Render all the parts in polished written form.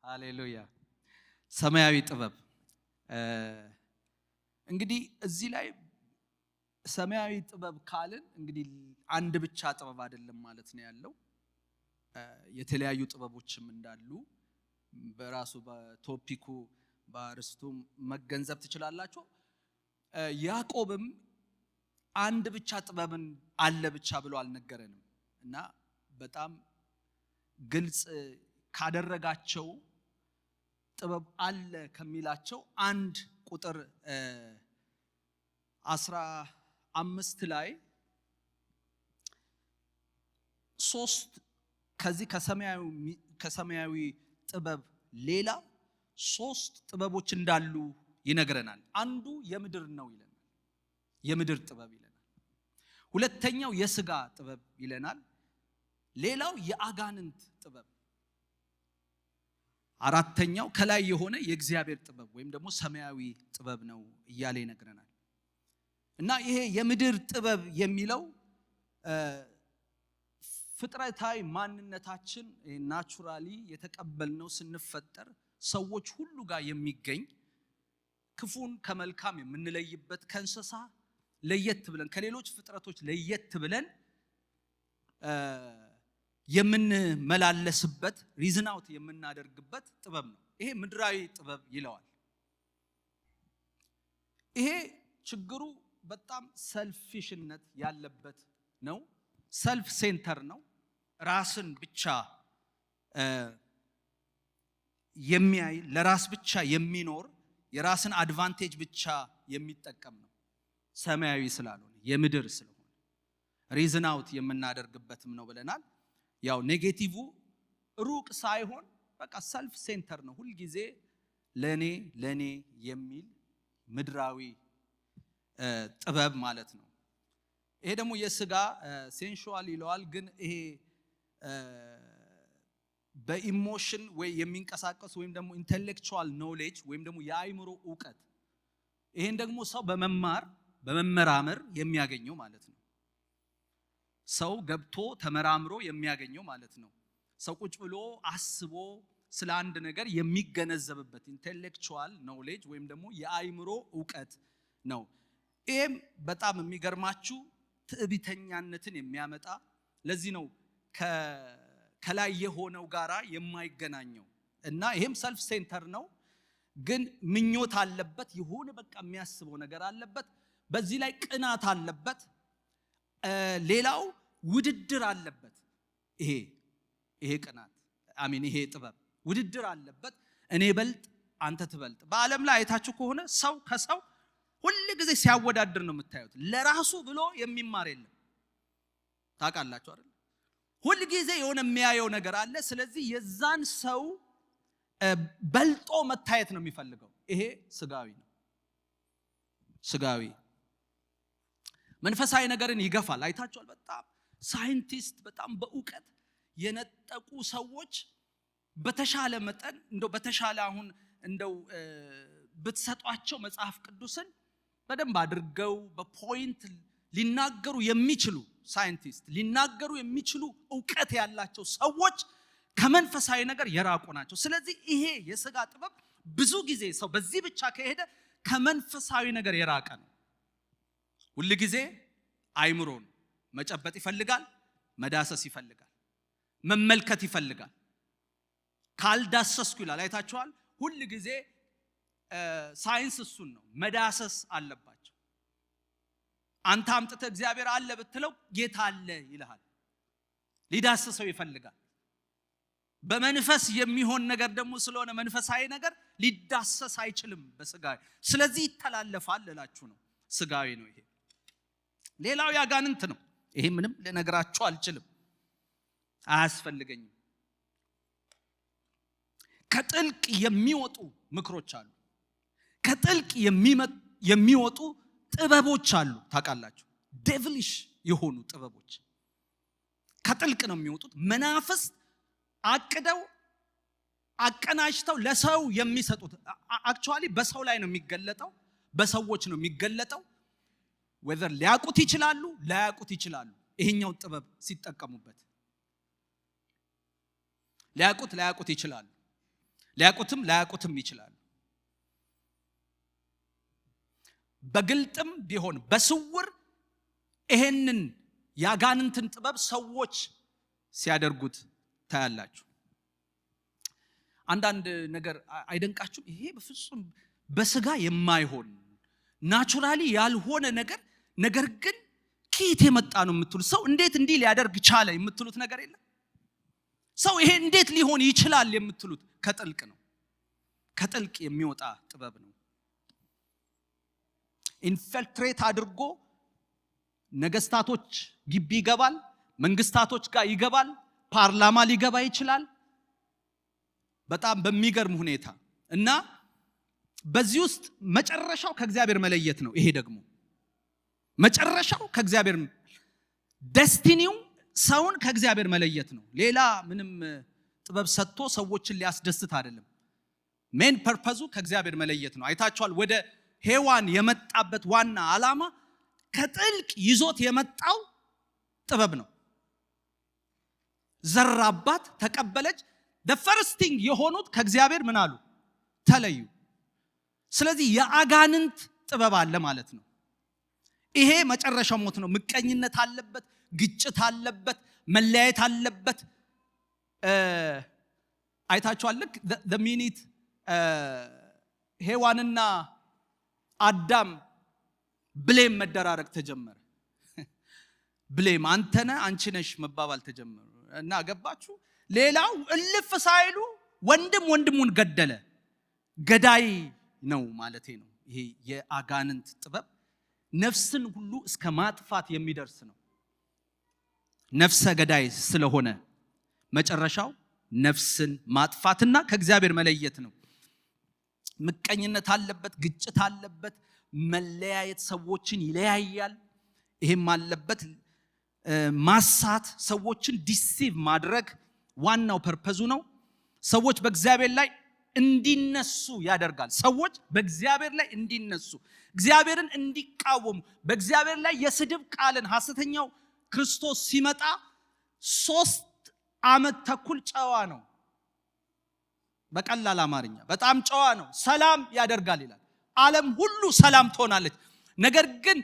ሃሌሉያ። ሰማያዊ ጥበብ እንግዲህ እዚህ ላይ ሰማያዊ ጥበብ ካልን እንግዲህ አንድ ብቻ ጥበብ አይደለም ማለት ነው ያለው። የተለያዩ ጥበቦችም እንዳሉ በራሱ በቶፒኩ በአርስቱ መገንዘብ ትችላላችሁ። ያዕቆብም አንድ ብቻ ጥበብን አለ ብቻ ብሎ አልነገረንም እና በጣም ግልጽ ካደረጋቸው ጥበብ አለ ከሚላቸው አንድ ቁጥር 15 ላይ ሶስት ከዚህ ከሰማያዊ ጥበብ ሌላ ሶስት ጥበቦች እንዳሉ ይነግረናል። አንዱ የምድር ነው ይለናል፣ የምድር ጥበብ ይለናል። ሁለተኛው የሥጋ ጥበብ ይለናል። ሌላው የአጋንንት ጥበብ፣ አራተኛው ከላይ የሆነ የእግዚአብሔር ጥበብ ወይም ደግሞ ሰማያዊ ጥበብ ነው እያለ ይነግረናል። እና ይሄ የምድር ጥበብ የሚለው ፍጥረታዊ ማንነታችን ናቹራሊ የተቀበልነው ስንፈጠር ሰዎች ሁሉ ጋር የሚገኝ ክፉን ከመልካም የምንለይበት ከእንስሳ ለየት ብለን ከሌሎች ፍጥረቶች ለየት ብለን የምንመላለስበት ሪዝን አውት የምናደርግበት ጥበብ ነው። ይሄ ምድራዊ ጥበብ ይለዋል። ይሄ ችግሩ በጣም ሰልፊሽነት ያለበት ነው። ሰልፍ ሴንተር ነው። ራስን ብቻ የሚያይ ለራስ ብቻ የሚኖር የራስን አድቫንቴጅ ብቻ የሚጠቀም ነው። ሰማያዊ ስላልሆነ የምድር ስለሆነ ሪዝን አውት የምናደርግበትም ነው ብለናል። ያው ኔጌቲቭ ሩቅ ሳይሆን በቃ ሰልፍ ሴንተር ነው። ሁል ጊዜ ለኔ የሚል ምድራዊ ጥበብ ማለት ነው። ይሄ ደግሞ የሥጋ ሴንሹዋል ይለዋል። ግን ይሄ በኢሞሽን ወይ የሚንቀሳቀስ ወይም ደግሞ ኢንተሌክቹዋል ኖሌጅ ወይም ደግሞ የአእምሮ ዕውቀት፣ ይሄን ደግሞ ሰው በመመራመር የሚያገኘው ማለት ነው። ሰው ገብቶ ተመራምሮ የሚያገኘው ማለት ነው። ሰው ቁጭ ብሎ አስቦ ስለ አንድ ነገር የሚገነዘብበት ኢንተሌክቹዋል ኖሌጅ ወይም ደግሞ የአእምሮ ዕውቀት ነው። ይሄም በጣም የሚገርማችሁ ትዕቢተኛነትን የሚያመጣ ለዚህ ነው ከላይ የሆነው ጋራ የማይገናኘው እና ይሄም ሰልፍ ሴንተር ነው። ግን ምኞት አለበት፣ የሆነ በቃ የሚያስበው ነገር አለበት። በዚህ ላይ ቅናት አለበት። ሌላው ውድድር አለበት። ይሄ ቅናት ይሄ ጥበብ ውድድር አለበት። እኔ በልጥ አንተ ትበልጥ። በዓለም ላይ አይታችሁ ከሆነ ሰው ከሰው ሁል ጊዜ ሲያወዳድር ነው የምታዩት። ለራሱ ብሎ የሚማር የለም። ታውቃላችሁ አይደል? ሁል ጊዜ የሆነ የሚያየው ነገር አለ። ስለዚህ የዛን ሰው በልጦ መታየት ነው የሚፈልገው። ይሄ ስጋዊ ነው። ስጋዊ መንፈሳዊ ነገርን ይገፋል። አይታችኋል? በጣም ሳይንቲስት በጣም በእውቀት የነጠቁ ሰዎች በተሻለ መጠን በተሻለ አሁን ብትሰጧቸው መጽሐፍ ቅዱስን በደንብ አድርገው በፖይንት ሊናገሩ የሚችሉ ሳይንቲስት ሊናገሩ የሚችሉ ዕውቀት ያላቸው ሰዎች ከመንፈሳዊ ነገር የራቁ ናቸው። ስለዚህ ይሄ የሥጋ ጥበብ ብዙ ጊዜ ሰው በዚህ ብቻ ከሄደ ከመንፈሳዊ ነገር የራቀ ነው። ሁል ጊዜ አይምሮን መጨበጥ ይፈልጋል፣ መዳሰስ ይፈልጋል፣ መመልከት ይፈልጋል። ካልዳሰስኩ ይላል። አይታችኋል? ሁል ጊዜ ሳይንስ እሱን ነው፣ መዳሰስ አለባቸው። አንተ አምጥተህ እግዚአብሔር አለ ብትለው ጌታ አለ ይልሃል። ሊዳሰሰው ይፈልጋል። በመንፈስ የሚሆን ነገር ደግሞ ስለሆነ መንፈሳዊ ነገር ሊዳሰስ አይችልም በስጋዊ። ስለዚህ ይተላለፋል እላችሁ ነው። ስጋዊ ነው ይሄ። ሌላው ያጋንንት ነው። ይሄ ምንም ልነግራችሁ አልችልም፣ አያስፈልገኝም። ከጥልቅ የሚወጡ ምክሮች አሉ። ከጥልቅ የሚወጡ ጥበቦች አሉ። ታውቃላችሁ? ዴቪሊሽ የሆኑ ጥበቦች ከጥልቅ ነው የሚወጡት። መናፍስት አቅደው አቀናጅተው ለሰው የሚሰጡት አክቹአሊ በሰው ላይ ነው የሚገለጠው፣ በሰዎች ነው የሚገለጠው። ወዘር ሊያቁት ይችላሉ፣ ላያቁት ይችላሉ። ይሄኛው ጥበብ ሲጠቀሙበት ሊያቁት ይችላሉ። ሊያውቁትም ላያውቁትም ይችላሉ። በግልጥም ቢሆን በስውር ይሄንን ያጋንንትን ጥበብ ሰዎች ሲያደርጉት ታያላችሁ። አንዳንድ ነገር አይደንቃችሁም? ይሄ በፍጹም በስጋ የማይሆን ናቹራሊ ያልሆነ ነገር ግን ከየት የመጣ ነው የምትሉት፣ ሰው እንዴት እንዲህ ሊያደርግ ቻለ የምትሉት ነገር የለም? ሰው ይሄ እንዴት ሊሆን ይችላል የምትሉት ከጥልቅ ነው። ከጥልቅ የሚወጣ ጥበብ ነው። ኢንፊልትሬት አድርጎ ነገስታቶች ግቢ ይገባል፣ መንግስታቶች ጋር ይገባል፣ ፓርላማ ሊገባ ይችላል በጣም በሚገርም ሁኔታ። እና በዚህ ውስጥ መጨረሻው ከእግዚአብሔር መለየት ነው። ይሄ ደግሞ መጨረሻው ከእግዚአብሔር ዴስቲኒው ሰውን ከእግዚአብሔር መለየት ነው። ሌላ ምንም ጥበብ ሰጥቶ ሰዎችን ሊያስደስት አይደለም። ሜን ፐርፐዙ ከእግዚአብሔር መለየት ነው። አይታችኋል። ወደ ሔዋን የመጣበት ዋና ዓላማ ከጥልቅ ይዞት የመጣው ጥበብ ነው። ዘራባት፣ ተቀበለች። the first thing የሆኑት ከእግዚአብሔር ምን አሉ? ተለዩ። ስለዚህ የአጋንንት ጥበብ አለ ማለት ነው። ይሄ መጨረሻው ሞት ነው። ምቀኝነት አለበት፣ ግጭት አለበት፣ መለያየት አለበት። አይታችኋል። ልክ the minute ሔዋንና አዳም ብሌም መደራረግ ተጀመረ። ብሌም አንተነ አንቺ ነሽ መባባል ተጀመረ። እና ገባችሁ? ሌላው እልፍ ሳይሉ ወንድም ወንድሙን ገደለ። ገዳይ ነው ማለቴ ነው። ይሄ የአጋንንት ጥበብ ነፍስን ሁሉ እስከ ማጥፋት የሚደርስ ነው። ነፍሰ ገዳይ ስለሆነ መጨረሻው ነፍስን ማጥፋትና ከእግዚአብሔር መለየት ነው። ምቀኝነት አለበት፣ ግጭት አለበት፣ መለያየት ሰዎችን ይለያያል። ይሄም አለበት። ማሳት፣ ሰዎችን ዲሲቭ ማድረግ ዋናው ፐርፐዙ ነው። ሰዎች በእግዚአብሔር ላይ እንዲነሱ ያደርጋል። ሰዎች በእግዚአብሔር ላይ እንዲነሱ፣ እግዚአብሔርን እንዲቃወሙ፣ በእግዚአብሔር ላይ የስድብ ቃልን ሐሰተኛው ክርስቶስ ሲመጣ 3 ዓመት ተኩል ጨዋ ነው። በቀላል አማርኛ በጣም ጨዋ ነው። ሰላም ያደርጋል ይላል። ዓለም ሁሉ ሰላም ትሆናለች። ነገር ግን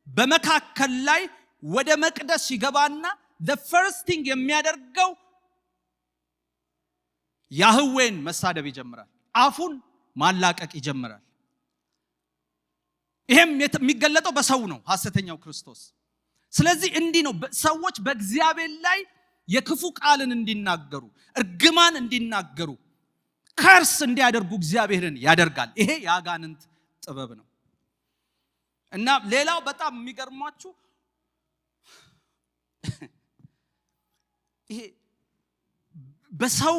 በመካከል ላይ ወደ መቅደስ ይገባና the first thing የሚያደርገው ያህዌን መሳደብ ይጀምራል። አፉን ማላቀቅ ይጀምራል። ይሄም የሚገለጠው በሰው ነው፣ ሐሰተኛው ክርስቶስ። ስለዚህ እንዲህ ነው ሰዎች በእግዚአብሔር ላይ የክፉ ቃልን እንዲናገሩ፣ እርግማን እንዲናገሩ፣ ከርስ እንዲያደርጉ እግዚአብሔርን ያደርጋል። ይሄ የአጋንንት ጥበብ ነው። እና ሌላው በጣም የሚገርማችሁ ይሄ በሰው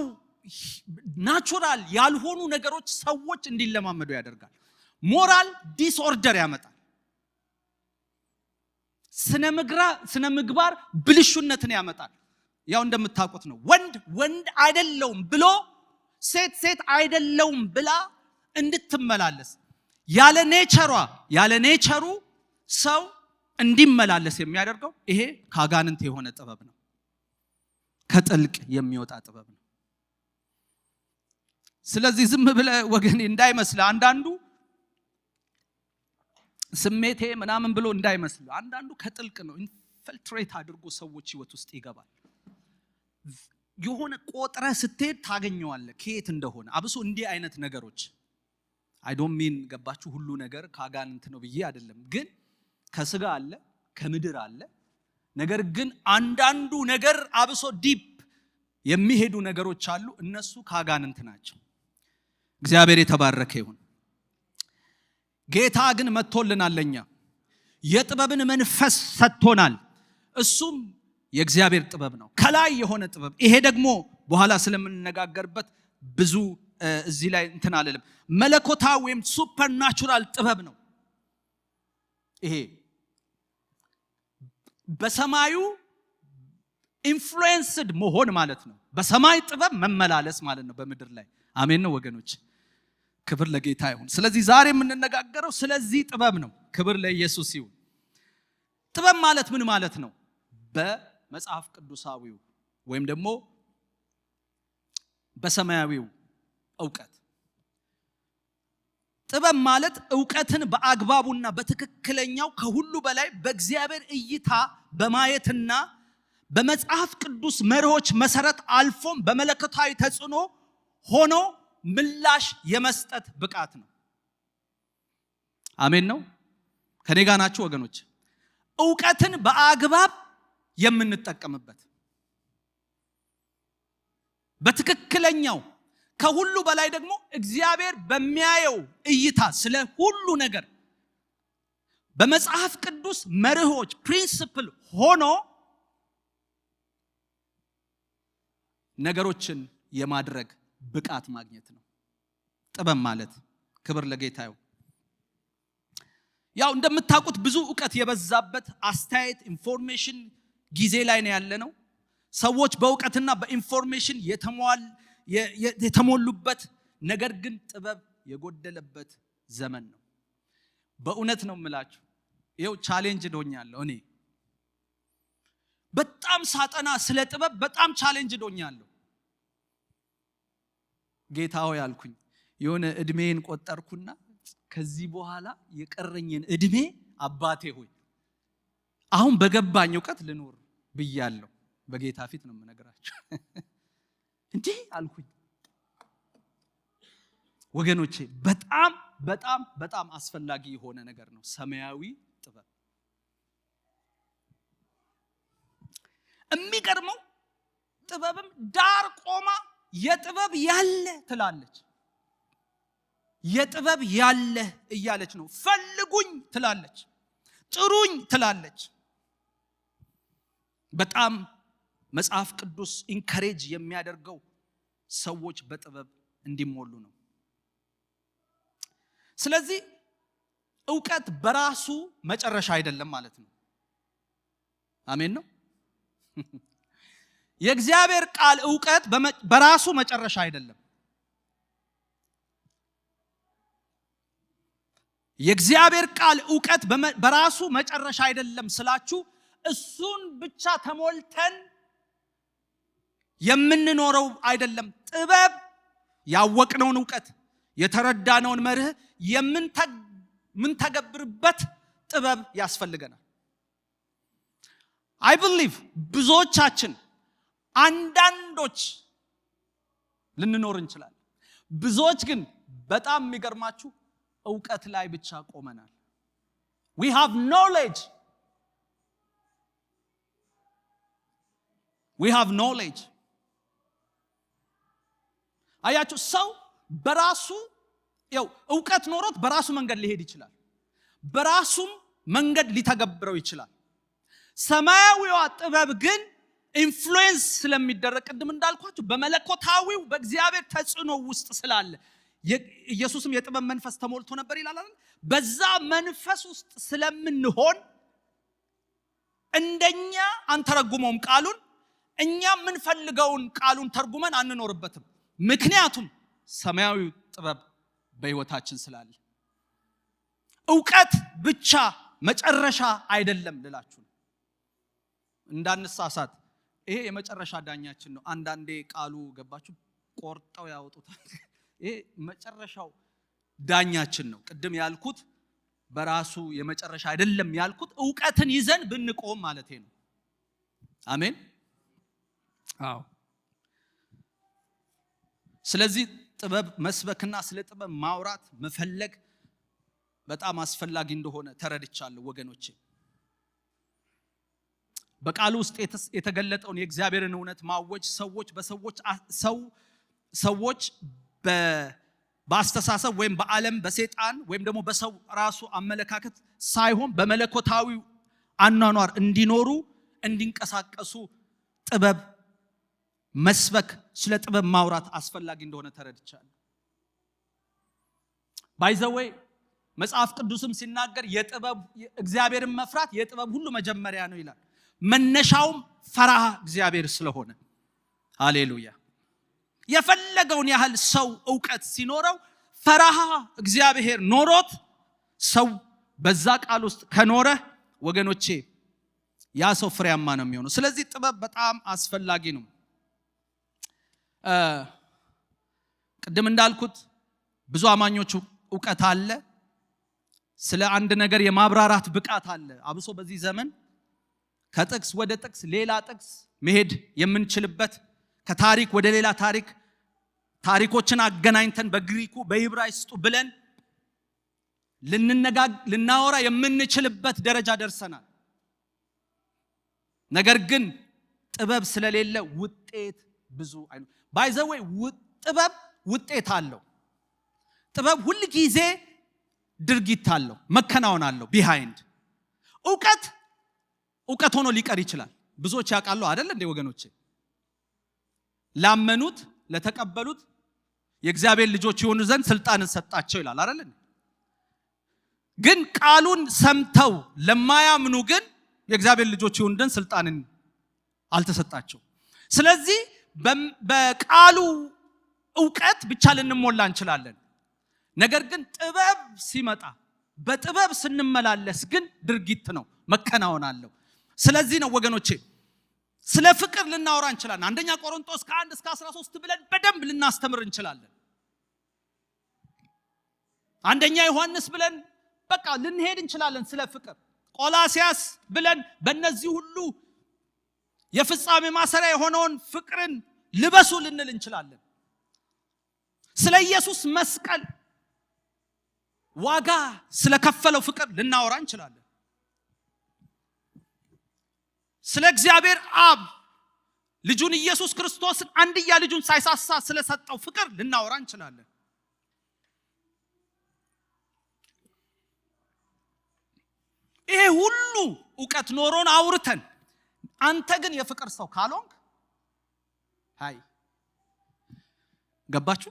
ናቹራል ያልሆኑ ነገሮች ሰዎች እንዲለማመዱ ያደርጋል። ሞራል ዲስኦርደር ያመጣል። ስነ ምግባር ብልሹነትን ያመጣል። ያው እንደምታውቁት ነው። ወንድ አይደለውም ብሎ ሴት አይደለውም ብላ እንድትመላለስ ያለ ኔቸሩ ሰው እንዲመላለስ የሚያደርገው ይሄ ከአጋንንት የሆነ ጥበብ ነው። ከጥልቅ የሚወጣ ጥበብ ነው። ስለዚህ ዝም ብለ ወገኔ እንዳይመስል፣ አንዳንዱ ስሜቴ ምናምን ብሎ እንዳይመስል፣ አንዳንዱ ከጥልቅ ነው። ኢንፊልትሬት አድርጎ ሰዎች ህይወት ውስጥ ይገባል። የሆነ ቆጥረ ስትሄድ ታገኘዋለህ ከየት እንደሆነ። አብሶ እንዲህ አይነት ነገሮች አይ ዶንት ሚን ገባችሁ፣ ሁሉ ነገር ከአጋንንት ነው ብዬ አይደለም፣ ግን ከስጋ አለ፣ ከምድር አለ። ነገር ግን አንዳንዱ ነገር አብሶ ዲፕ የሚሄዱ ነገሮች አሉ። እነሱ ከአጋንንት ናቸው። እግዚአብሔር የተባረከ ይሁን። ጌታ ግን መጥቶልናል፣ ለኛ የጥበብን መንፈስ ሰጥቶናል። እሱም የእግዚአብሔር ጥበብ ነው፣ ከላይ የሆነ ጥበብ። ይሄ ደግሞ በኋላ ስለምንነጋገርበት ብዙ እዚህ ላይ እንትን አለለም። መለኮታዊ ወይም ሱፐርናቹራል ጥበብ ነው። ይሄ በሰማዩ ኢንፍሉዌንስድ መሆን ማለት ነው። በሰማይ ጥበብ መመላለስ ማለት ነው በምድር ላይ። አሜን ነው ወገኖች፣ ክብር ለጌታ ይሁን። ስለዚህ ዛሬ የምንነጋገረው ስለዚህ ጥበብ ነው። ክብር ለኢየሱስ ይሁን። ጥበብ ማለት ምን ማለት ነው? በመጽሐፍ ቅዱሳዊው ወይም ደግሞ በሰማያዊው ዕውቀት። ጥበብ ማለት ዕውቀትን በአግባቡና በትክክለኛው ከሁሉ በላይ በእግዚአብሔር እይታ በማየትና በመጽሐፍ ቅዱስ መርሆች መሰረት አልፎም በመለኮታዊ ተጽዕኖ ሆኖ ምላሽ የመስጠት ብቃት ነው። አሜን ነው። ከኔ ጋር ናችሁ ወገኖች? ዕውቀትን በአግባብ የምንጠቀምበት በትክክለኛው ከሁሉ በላይ ደግሞ እግዚአብሔር በሚያየው እይታ ስለ ሁሉ ነገር በመጽሐፍ ቅዱስ መርሆች ፕሪንሲፕል ሆኖ ነገሮችን የማድረግ ብቃት ማግኘት ነው ጥበብ ማለት። ክብር ለጌታ ይሁን። ያው እንደምታውቁት ብዙ ዕውቀት የበዛበት አስተያየት ኢንፎርሜሽን ጊዜ ላይ ነው ያለነው። ሰዎች በዕውቀትና በኢንፎርሜሽን የተሞሉበት ነገር ግን ጥበብ የጎደለበት ዘመን ነው። በእውነት ነው የምላችሁ። ይኸው ቻሌንጅ ዶኛለሁ። እኔ በጣም ሳጠና ስለ ጥበብ በጣም ቻሌንጅ ዶኛለሁ። ጌታ ሆይ አልኩኝ። የሆነ እድሜን ቆጠርኩና ከዚህ በኋላ የቀረኝን እድሜ አባቴ ሆይ አሁን በገባኝ ዕውቀት ልኖር ብያለሁ። በጌታ ፊት ነው የምነግራችሁ። እንዴ አልኩኝ ወገኖቼ። በጣም በጣም በጣም አስፈላጊ የሆነ ነገር ነው ሰማያዊ ጥበብ። የሚገርመው ጥበብም ዳር ቆማ የጥበብ ያለ ትላለች። የጥበብ ያለ እያለች ነው። ፈልጉኝ ትላለች፣ ጥሩኝ ትላለች። በጣም መጽሐፍ ቅዱስ ኢንከሬጅ የሚያደርገው ሰዎች በጥበብ እንዲሞሉ ነው። ስለዚህ ዕውቀት በራሱ መጨረሻ አይደለም ማለት ነው። አሜን ነው። የእግዚአብሔር ቃል ዕውቀት በራሱ መጨረሻ አይደለም። የእግዚአብሔር ቃል ዕውቀት በራሱ መጨረሻ አይደለም ስላችሁ እሱን ብቻ ተሞልተን የምንኖረው አይደለም። ጥበብ ያወቅነውን ዕውቀት የተረዳነውን መርህ የምንተገብርበት ጥበብ ያስፈልገናል። አይ ቢሊቭ ብዙዎቻችን አንዳንዶች ልንኖር እንችላለን። ብዙዎች ግን በጣም የሚገርማችሁ ዕውቀት ላይ ብቻ ቆመናል። we have knowledge አያችሁ። ሰው በራሱ ዕውቀት ኖሮት በራሱ መንገድ ሊሄድ ይችላል። በራሱም መንገድ ሊተገብረው ይችላል። ሰማያዊዋ ጥበብ ግን ኢንፍሉዌንስ ስለሚደረግ ቅድም እንዳልኳችሁ በመለኮታዊው በእግዚአብሔር ተጽዕኖ ውስጥ ስላለ ኢየሱስም የጥበብ መንፈስ ተሞልቶ ነበር ይላል አይደል? በዛ መንፈስ ውስጥ ስለምንሆን እንደኛ አንተረጉመውም ቃሉን። እኛ የምንፈልገውን ቃሉን ተርጉመን አንኖርበትም። ምክንያቱም ሰማያዊ ጥበብ በሕይወታችን ስላለ። ዕውቀት ብቻ መጨረሻ አይደለም ልላችሁ ነው። እንዳንሳሳት። ይሄ የመጨረሻ ዳኛችን ነው። አንዳንዴ ቃሉ ገባችሁ ቆርጠው ያወጡታል። ይሄ መጨረሻው ዳኛችን ነው። ቅድም ያልኩት በራሱ የመጨረሻ አይደለም ያልኩት ዕውቀትን ይዘን ብንቆም ማለት ነው። አሜን። አዎ። ስለዚህ ጥበብ መስበክና ስለ ጥበብ ማውራት መፈለግ በጣም አስፈላጊ እንደሆነ ተረድቻለሁ ወገኖቼ። በቃሉ ውስጥ የተገለጠውን የእግዚአብሔርን እውነት ማወጅ ሰዎች በአስተሳሰብ ወይም በዓለም በሰይጣን ወይም ደግሞ በሰው ራሱ አመለካከት ሳይሆን በመለኮታዊ አኗኗር እንዲኖሩ እንዲንቀሳቀሱ ጥበብ መስበክ ስለ ጥበብ ማውራት አስፈላጊ እንደሆነ ተረድቻለሁ። ባይ ዘ ዌይ መጽሐፍ ቅዱስም ሲናገር የጥበብ እግዚአብሔርን መፍራት የጥበብ ሁሉ መጀመሪያ ነው ይላል። መነሻውም ፈራሃ እግዚአብሔር ስለሆነ ሃሌሉያ። የፈለገውን ያህል ሰው ዕውቀት ሲኖረው ፈራሃ እግዚአብሔር ኖሮት ሰው በዛ ቃል ውስጥ ከኖረ ወገኖቼ ያ ሰው ፍሬያማ ነው የሚሆነው። ስለዚህ ጥበብ በጣም አስፈላጊ ነው። ቅድም እንዳልኩት ብዙ አማኞች ዕውቀት አለ፣ ስለ አንድ ነገር የማብራራት ብቃት አለ። አብሶ በዚህ ዘመን ከጥቅስ ወደ ጥቅስ ሌላ ጥቅስ መሄድ የምንችልበት፣ ከታሪክ ወደ ሌላ ታሪኮችን አገናኝተን በግሪኩ በዕብራይስጡ ብለን ልናወራ የምንችልበት ደረጃ ደርሰናል። ነገር ግን ጥበብ ስለሌለ ውጤት ብዙ አይደለም። ባይ ዘ ዌይ ጥበብ ውጤት አለው። ጥበብ ሁሉ ጊዜ ድርጊት አለው፣ መከናወን አለው ቢሃይንድ። ዕውቀት ሆኖ ሊቀር ይችላል። ብዙዎች ያውቃሉ አይደል እንዴ ወገኖቼ? ላመኑት ለተቀበሉት የእግዚአብሔር ልጆች የሆኑ ዘንድ ስልጣንን ሰጣቸው ይላል አይደል? ግን ቃሉን ሰምተው ለማያምኑ ግን የእግዚአብሔር ልጆች የሆኑ ዘንድ ስልጣንን አልተሰጣቸው። ስለዚህ በቃሉ ዕውቀት ብቻ ልንሞላ እንችላለን። ነገር ግን ጥበብ ሲመጣ በጥበብ ስንመላለስ ግን ድርጊት ነው፣ መከናወን አለው። ስለዚህ ነው ወገኖቼ ስለ ፍቅር ልናወራ እንችላለን። አንደኛ ቆሮንቶስ ከ1 እስከ 13 ብለን በደንብ ልናስተምር እንችላለን። አንደኛ ዮሐንስ ብለን በቃ ልንሄድ እንችላለን ስለ ፍቅር። ቆላሲያስ ብለን በእነዚህ ሁሉ የፍጻሜ ማሰሪያ የሆነውን ፍቅርን ልበሱ ልንል እንችላለን። ስለ ኢየሱስ መስቀል ዋጋ ስለከፈለው ፍቅር ልናወራ እንችላለን። ስለ እግዚአብሔር አብ ልጁን ኢየሱስ ክርስቶስን አንድያ ልጁን ሳይሳሳ ስለሰጠው ፍቅር ልናወራ እንችላለን። ይሄ ሁሉ ዕውቀት ኖሮን አውርተን አንተ ግን የፍቅር ሰው ካልሆንክ ሃይ ገባችሁ?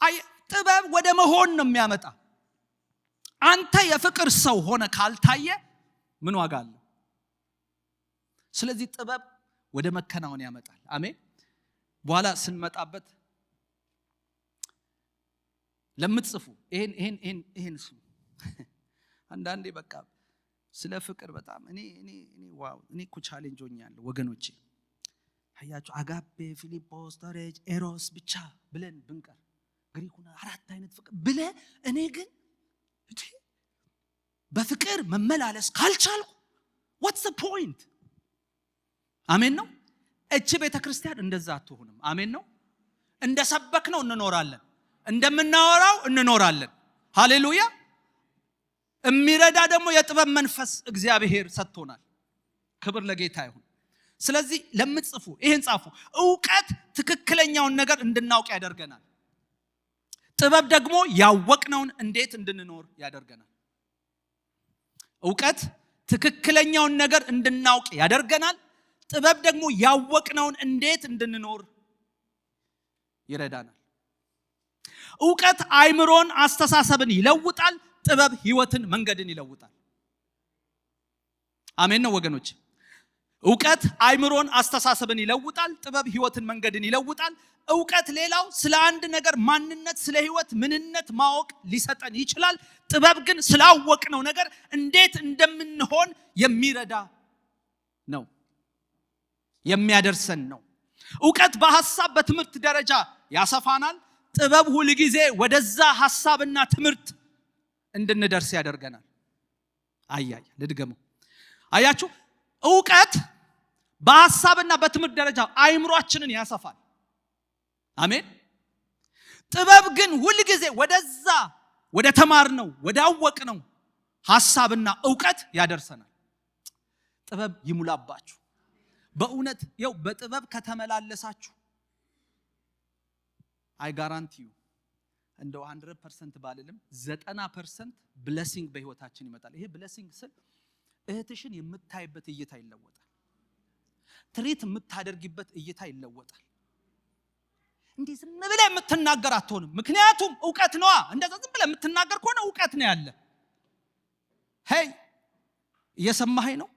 አይ ጥበብ ወደ መሆን ነው የሚያመጣ። አንተ የፍቅር ሰው ሆነ ካልታየ ምን ዋጋ አለው? ስለዚህ ጥበብ ወደ መከናወን ያመጣል። አሜን። በኋላ ስንመጣበት ለምትጽፉ ይሄን ስሙ። አንዳንዴ በቃ ስለ ፍቅር በጣም እኔ እኮ ቻሌንጅ ሆኛለሁ ወገኖቼ። አያችሁ አጋፔ፣ ፊሊጶስ፣ ቶሬጅ፣ ኤሮስ ብቻ ብለን ብንቀር ግሪኩና 4 አይነት ፍቅር ብለ እኔ ግን በፍቅር መመላለስ ካልቻልኩ what's the point? አሜን ነው። እቺ ቤተክርስቲያን እንደዛ አትሆንም። አሜን ነው። እንደሰበክነው እንኖራለን፣ እንደምናወራው እንኖራለን። ሃሌሉያ። የሚረዳ ደግሞ የጥበብ መንፈስ እግዚአብሔር ሰጥቶናል። ክብር ለጌታ ይሁን። ስለዚህ ለምትጽፉ ይሄን ጻፉ። ዕውቀት ትክክለኛውን ነገር እንድናውቅ ያደርገናል። ጥበብ ደግሞ ያወቅነውን እንዴት እንድንኖር ያደርገናል። ዕውቀት ትክክለኛውን ነገር እንድናውቅ ያደርገናል። ጥበብ ደግሞ ያወቅነውን እንዴት እንድንኖር ይረዳናል። ዕውቀት አይምሮን፣ አስተሳሰብን ይለውጣል። ጥበብ ህይወትን፣ መንገድን ይለውጣል። አሜን ነው ወገኖች። ዕውቀት አይምሮን፣ አስተሳሰብን ይለውጣል። ጥበብ ህይወትን፣ መንገድን ይለውጣል። ዕውቀት ሌላው ስለ አንድ ነገር ማንነት፣ ስለ ህይወት ምንነት ማወቅ ሊሰጠን ይችላል። ጥበብ ግን ስላወቅነው ነገር እንዴት እንደምንሆን የሚረዳ ነው፣ የሚያደርሰን ነው። ዕውቀት በሐሳብ በትምህርት ደረጃ ያሰፋናል። ጥበብ ሁሉ ጊዜ ወደዛ ሐሳብና ትምህርት እንድንደርስ ያደርገናል። ልድገመው። አያችሁ ዕውቀት በሐሳብና በትምህርት ደረጃ አይምሮአችንን ያሰፋል። አሜን። ጥበብ ግን ሁሉ ጊዜ ወደዛ ወደ ተማርነው ወደ አወቅነው ሐሳብና ዕውቀት ያደርሰናል። ጥበብ ይሙላባችሁ። በእውነት ያው በጥበብ ከተመላለሳችሁ አይ ጋራንቲ ዩ እንደው 100% ባልልም 90% ብሌሲንግ በህይወታችን ይመጣል። ይሄ ብሌሲንግ ስል እህትሽን የምታይበት እይታ ይለወጣል። ትሪት የምታደርጊበት እይታ ይለወጣል። እንዴ ዝም ብለህ የምትናገር አትሆንም። ምክንያቱም ዕውቀት ነዋ። እንደዛ ዝም ብለህ የምትናገር ከሆነ ዕውቀት ነው ያለ። ሄይ እየሰማኸኝ ነው?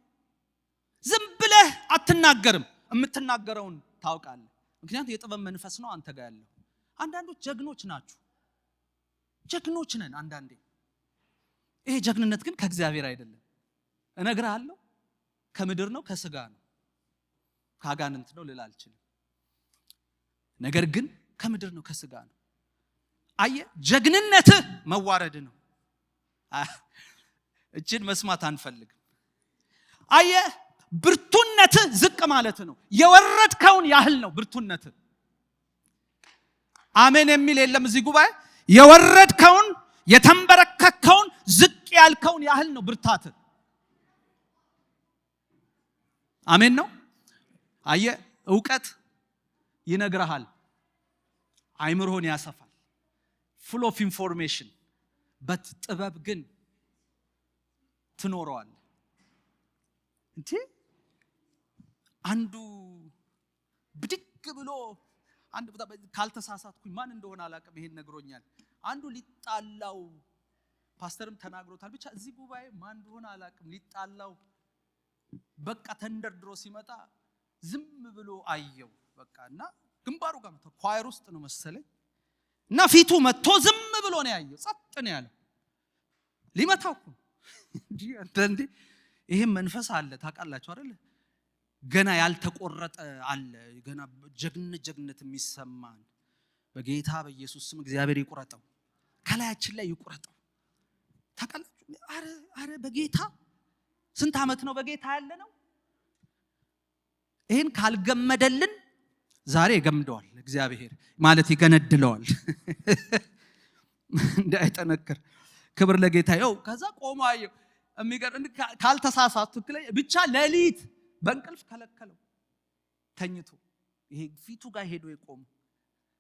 ዝም ብለህ አትናገርም። የምትናገረውን ታውቃለህ። ምክንያቱም የጥበብ መንፈስ ነው አንተ ጋር ያለው። አንዳንዶች ጀግኖች ናችሁ። ጀግኖች ነን አንዳንዴ። ይሄ ጀግንነት ግን ከእግዚአብሔር አይደለም። እነግርሃለሁ ከምድር ነው፣ ከስጋ ነው፣ ከአጋንንት ነው ልል አልችልም። ነገር ግን ከምድር ነው ከስጋ ነው። አየ ጀግንነትህ መዋረድ ነው። እጅን መስማት አንፈልግም። አየ ብርቱነትህ ዝቅ ማለት ነው። የወረድከውን ያህል ነው ብርቱነትህ። አሜን የሚል የለም እዚህ ጉባኤ። የወረድከውን የተንበረከከውን ዝቅ ያልከውን ያህል ነው ብርታትህ። አሜን ነው። አየ ዕውቀት ይነግርሃል፣ አይምሮህን ያሰፋል፣ full of information። ጥበብ ግን ትኖረዋል። እንዴ አንዱ ብድግ ብሎ አንድ ካልተሳሳትኩኝ ማን እንደሆነ አላውቅም፣ ይሄን ነግሮኛል። አንዱ ሊጣላው ፓስተርም ተናግሮታል። ብቻ እዚህ ጉባኤ ማን እንደሆነ አላውቅም፣ ሊጣላው በቃ ተንደርድሮ ሲመጣ ዝም ብሎ አየው። በቃና ግንባሩ ጋር መጥቶ ኳየር ውስጥ ነው መሰለኝ እና ፊቱ መጥቶ ዝም ብሎ ነው ያየው። ጸጥ ነው ያለው። ሊመታው እንዴ ይሄ መንፈስ አለ ታውቃላችሁ አይደል? ገና ያልተቆረጠ አለ፣ ገና ጀግንነት የሚሰማን። በጌታ በኢየሱስ ስም እግዚአብሔር ይቁረጠው፣ ከላያችን ላይ ይቁረጠው። ታውቃላችሁ አረ በጌታ ስንት ዓመት ነው በጌታ ያለ ነው። ይሄን ካልገመደልን ዛሬ ይገምደዋል እግዚአብሔር ማለት ይገነድለዋል እንዳይጠነክር። ክብር ለጌታ። ይው ከዛ ቆሞ አየው። የሚገርም ካልተሳሳቱ ብቻ ሌሊት በእንቅልፍ ከለከለው ተኝቶ። ይሄ ፊቱ ጋር ሄዶ የቆመ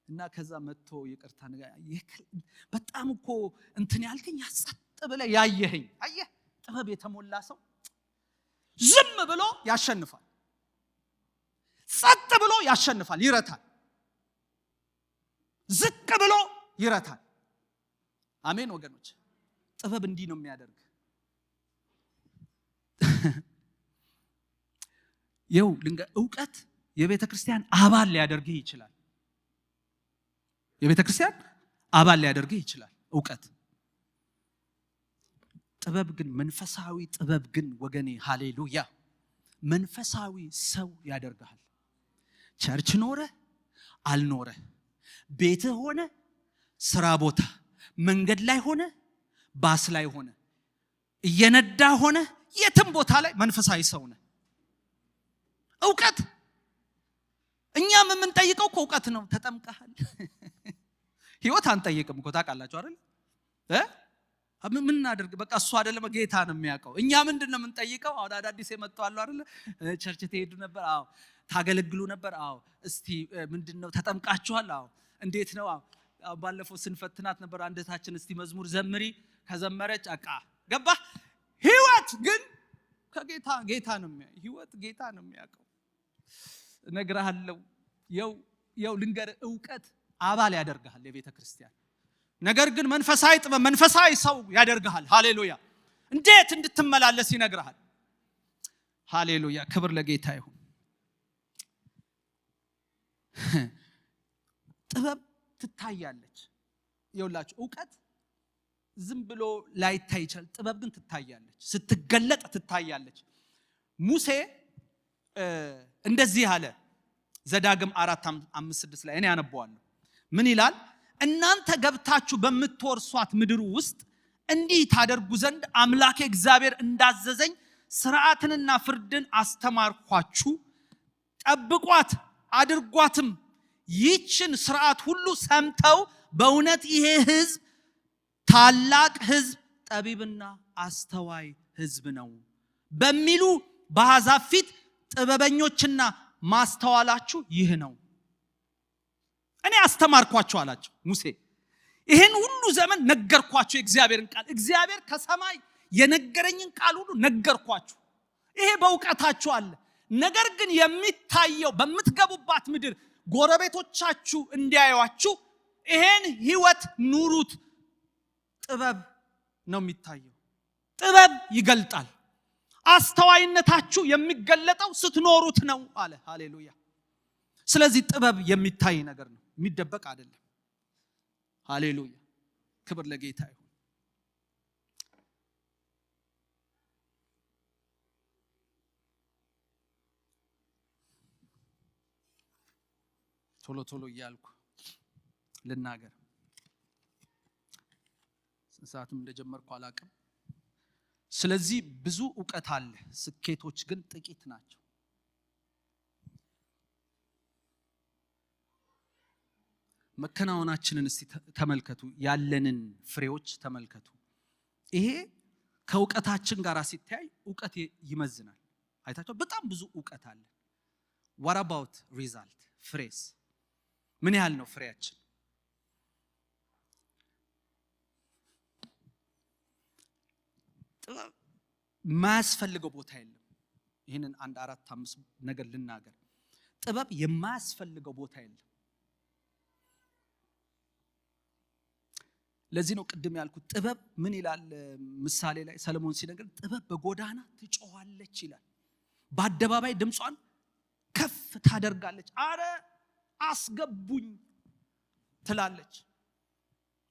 እና ከዛ መጥቶ ይቅርታ ነገር በጣም እኮ እንትን ያልከኝ ያጸጥ ብለ ያየኸኝ። አየህ ጥበብ የተሞላ ሰው ዝም ብሎ ያሸንፋል፣ ጸጥ ብሎ ያሸንፋል፣ ይረታል፣ ዝቅ ብሎ ይረታል። አሜን ወገኖች። ጥበብ እንዲህ ነው የሚያደርግ። ዕውቀት የቤተ ክርስቲያን አባል ሊያደርግህ ይችላል። የቤተ ክርስቲያን አባል ሊያደርግህ ይችላል ዕውቀት። ጥበብ ግን መንፈሳዊ ጥበብ ግን ወገኔ ሃሌሉያ መንፈሳዊ ሰው ያደርጋል። ቸርች ኖረ አልኖረ፣ ቤትህ ሆነ፣ ስራ ቦታ፣ መንገድ ላይ ሆነ፣ ባስ ላይ ሆነ፣ እየነዳ ሆነ፣ የትም ቦታ ላይ መንፈሳዊ ሰው ነህ። ዕውቀት እኛም የምንጠይቀው እኮ ዕውቀት ነው። ተጠምቀሃል ህይወት አንጠይቅም እኮ ታውቃላችሁ አይደል? ምን እናደርግ በቃ እሱ አይደለም ጌታ ነው የሚያውቀው። እኛ ምንድነው የምንጠይቀው? አሁን አዳዲስ የመጣው አሉ አይደል? ቸርች ትሄዱ ነበር? አዎ። ታገለግሉ ነበር? አዎ። እስቲ ምንድነው ተጠምቃችኋል? አዎ። እንዴት ነው? አዎ። ባለፈው ስንፈትናት ነበር አንደታችን እስቲ መዝሙር ዘምሪ፣ ከዘመረች አቃ ገባ። ህይወት ግን ጌታ ነው የሚያውቀው። ህይወት ጌታ ነው የሚያውቀው። እነግርሃለሁ የው ልንገር፣ ዕውቀት አባል ያደርጋል የቤተ ክርስቲያን። ነገር ግን መንፈሳዊ ጥበብ መንፈሳዊ ሰው ያደርጋል። ሃሌሉያ። እንዴት እንድትመላለስ ይነግርሃል። ሃሌሉያ። ክብር ለጌታ ይሁን። ጥበብ ትታያለች። ይኸውላችሁ ዕውቀት ዝም ብሎ ላይታይ ይችላል። ጥበብ ግን ትታያለች፣ ስትገለጥ ትታያለች። ሙሴ እንደዚህ አለ። ዘዳግም 4:5-6 ላይ እኔ አነበዋለሁ። ምን ይላል? እናንተ ገብታችሁ በምትወርሷት ምድር ውስጥ እንዲህ ታደርጉ ዘንድ አምላኬ እግዚአብሔር እንዳዘዘኝ ሥርዓትንና ፍርድን አስተማርኳችሁ፣ ጠብቋት አድርጓትም። ይህችን ሥርዓት ሁሉ ሰምተው በእውነት ይሄ ሕዝብ ታላቅ ሕዝብ ጠቢብና አስተዋይ ሕዝብ ነው በሚሉ በአሕዛብ ፊት ጥበበኞችና ማስተዋላችሁ ይህ ነው። እኔ አስተማርኳችሁ አላቸው ሙሴ። ይሄን ሁሉ ዘመን ነገርኳችሁ የእግዚአብሔርን ቃል። እግዚአብሔር ከሰማይ የነገረኝን ቃል ሁሉ ነገርኳችሁ። ይሄ በእውቀታችሁ አለ። ነገር ግን የሚታየው በምትገቡባት ምድር ጎረቤቶቻችሁ እንዲያዩአችሁ ይሄን ህይወት ኑሩት። ጥበብ ነው የሚታየው። ጥበብ ይገልጣል። አስተዋይነታችሁ የሚገለጠው ስትኖሩት ነው አለ። ሃሌሉያ። ስለዚህ ጥበብ የሚታይ ነገር ነው፣ የሚደበቅ አይደለም። ሃሌሉያ። ክብር ለጌታ ይሁን። ቶሎ እያልኩ ልናገር። ሰዓትም እንደጀመርኩ አላውቅም። ስለዚህ ብዙ ዕውቀት አለ፣ ስኬቶች ግን ጥቂት ናቸው። መከናወናችንን እስቲ ተመልከቱ፣ ያለንን ፍሬዎች ተመልከቱ። ይሄ ከዕውቀታችን ጋር ሲታይ ዕውቀት ይመዝናል። አይታችሁ በጣም ብዙ ዕውቀት አለ። what about result? ፍሬስ ምን ያህል ነው ፍሬያችን? ጥበብ የማያስፈልገው ቦታ የለም። ይህንን 1 4 5 ነገር ልናገር። ጥበብ የማያስፈልገው ቦታ የለም። ለዚህ ነው ቅድም ያልኩት ጥበብ ምን ይላል ምሳሌ ላይ ሰለሞን ሲነገር፣ ጥበብ በጎዳና ትጮኻለች ይላል፣ በአደባባይ ድምጿን ከፍ ታደርጋለች። አረ አስገቡኝ ትላለች፣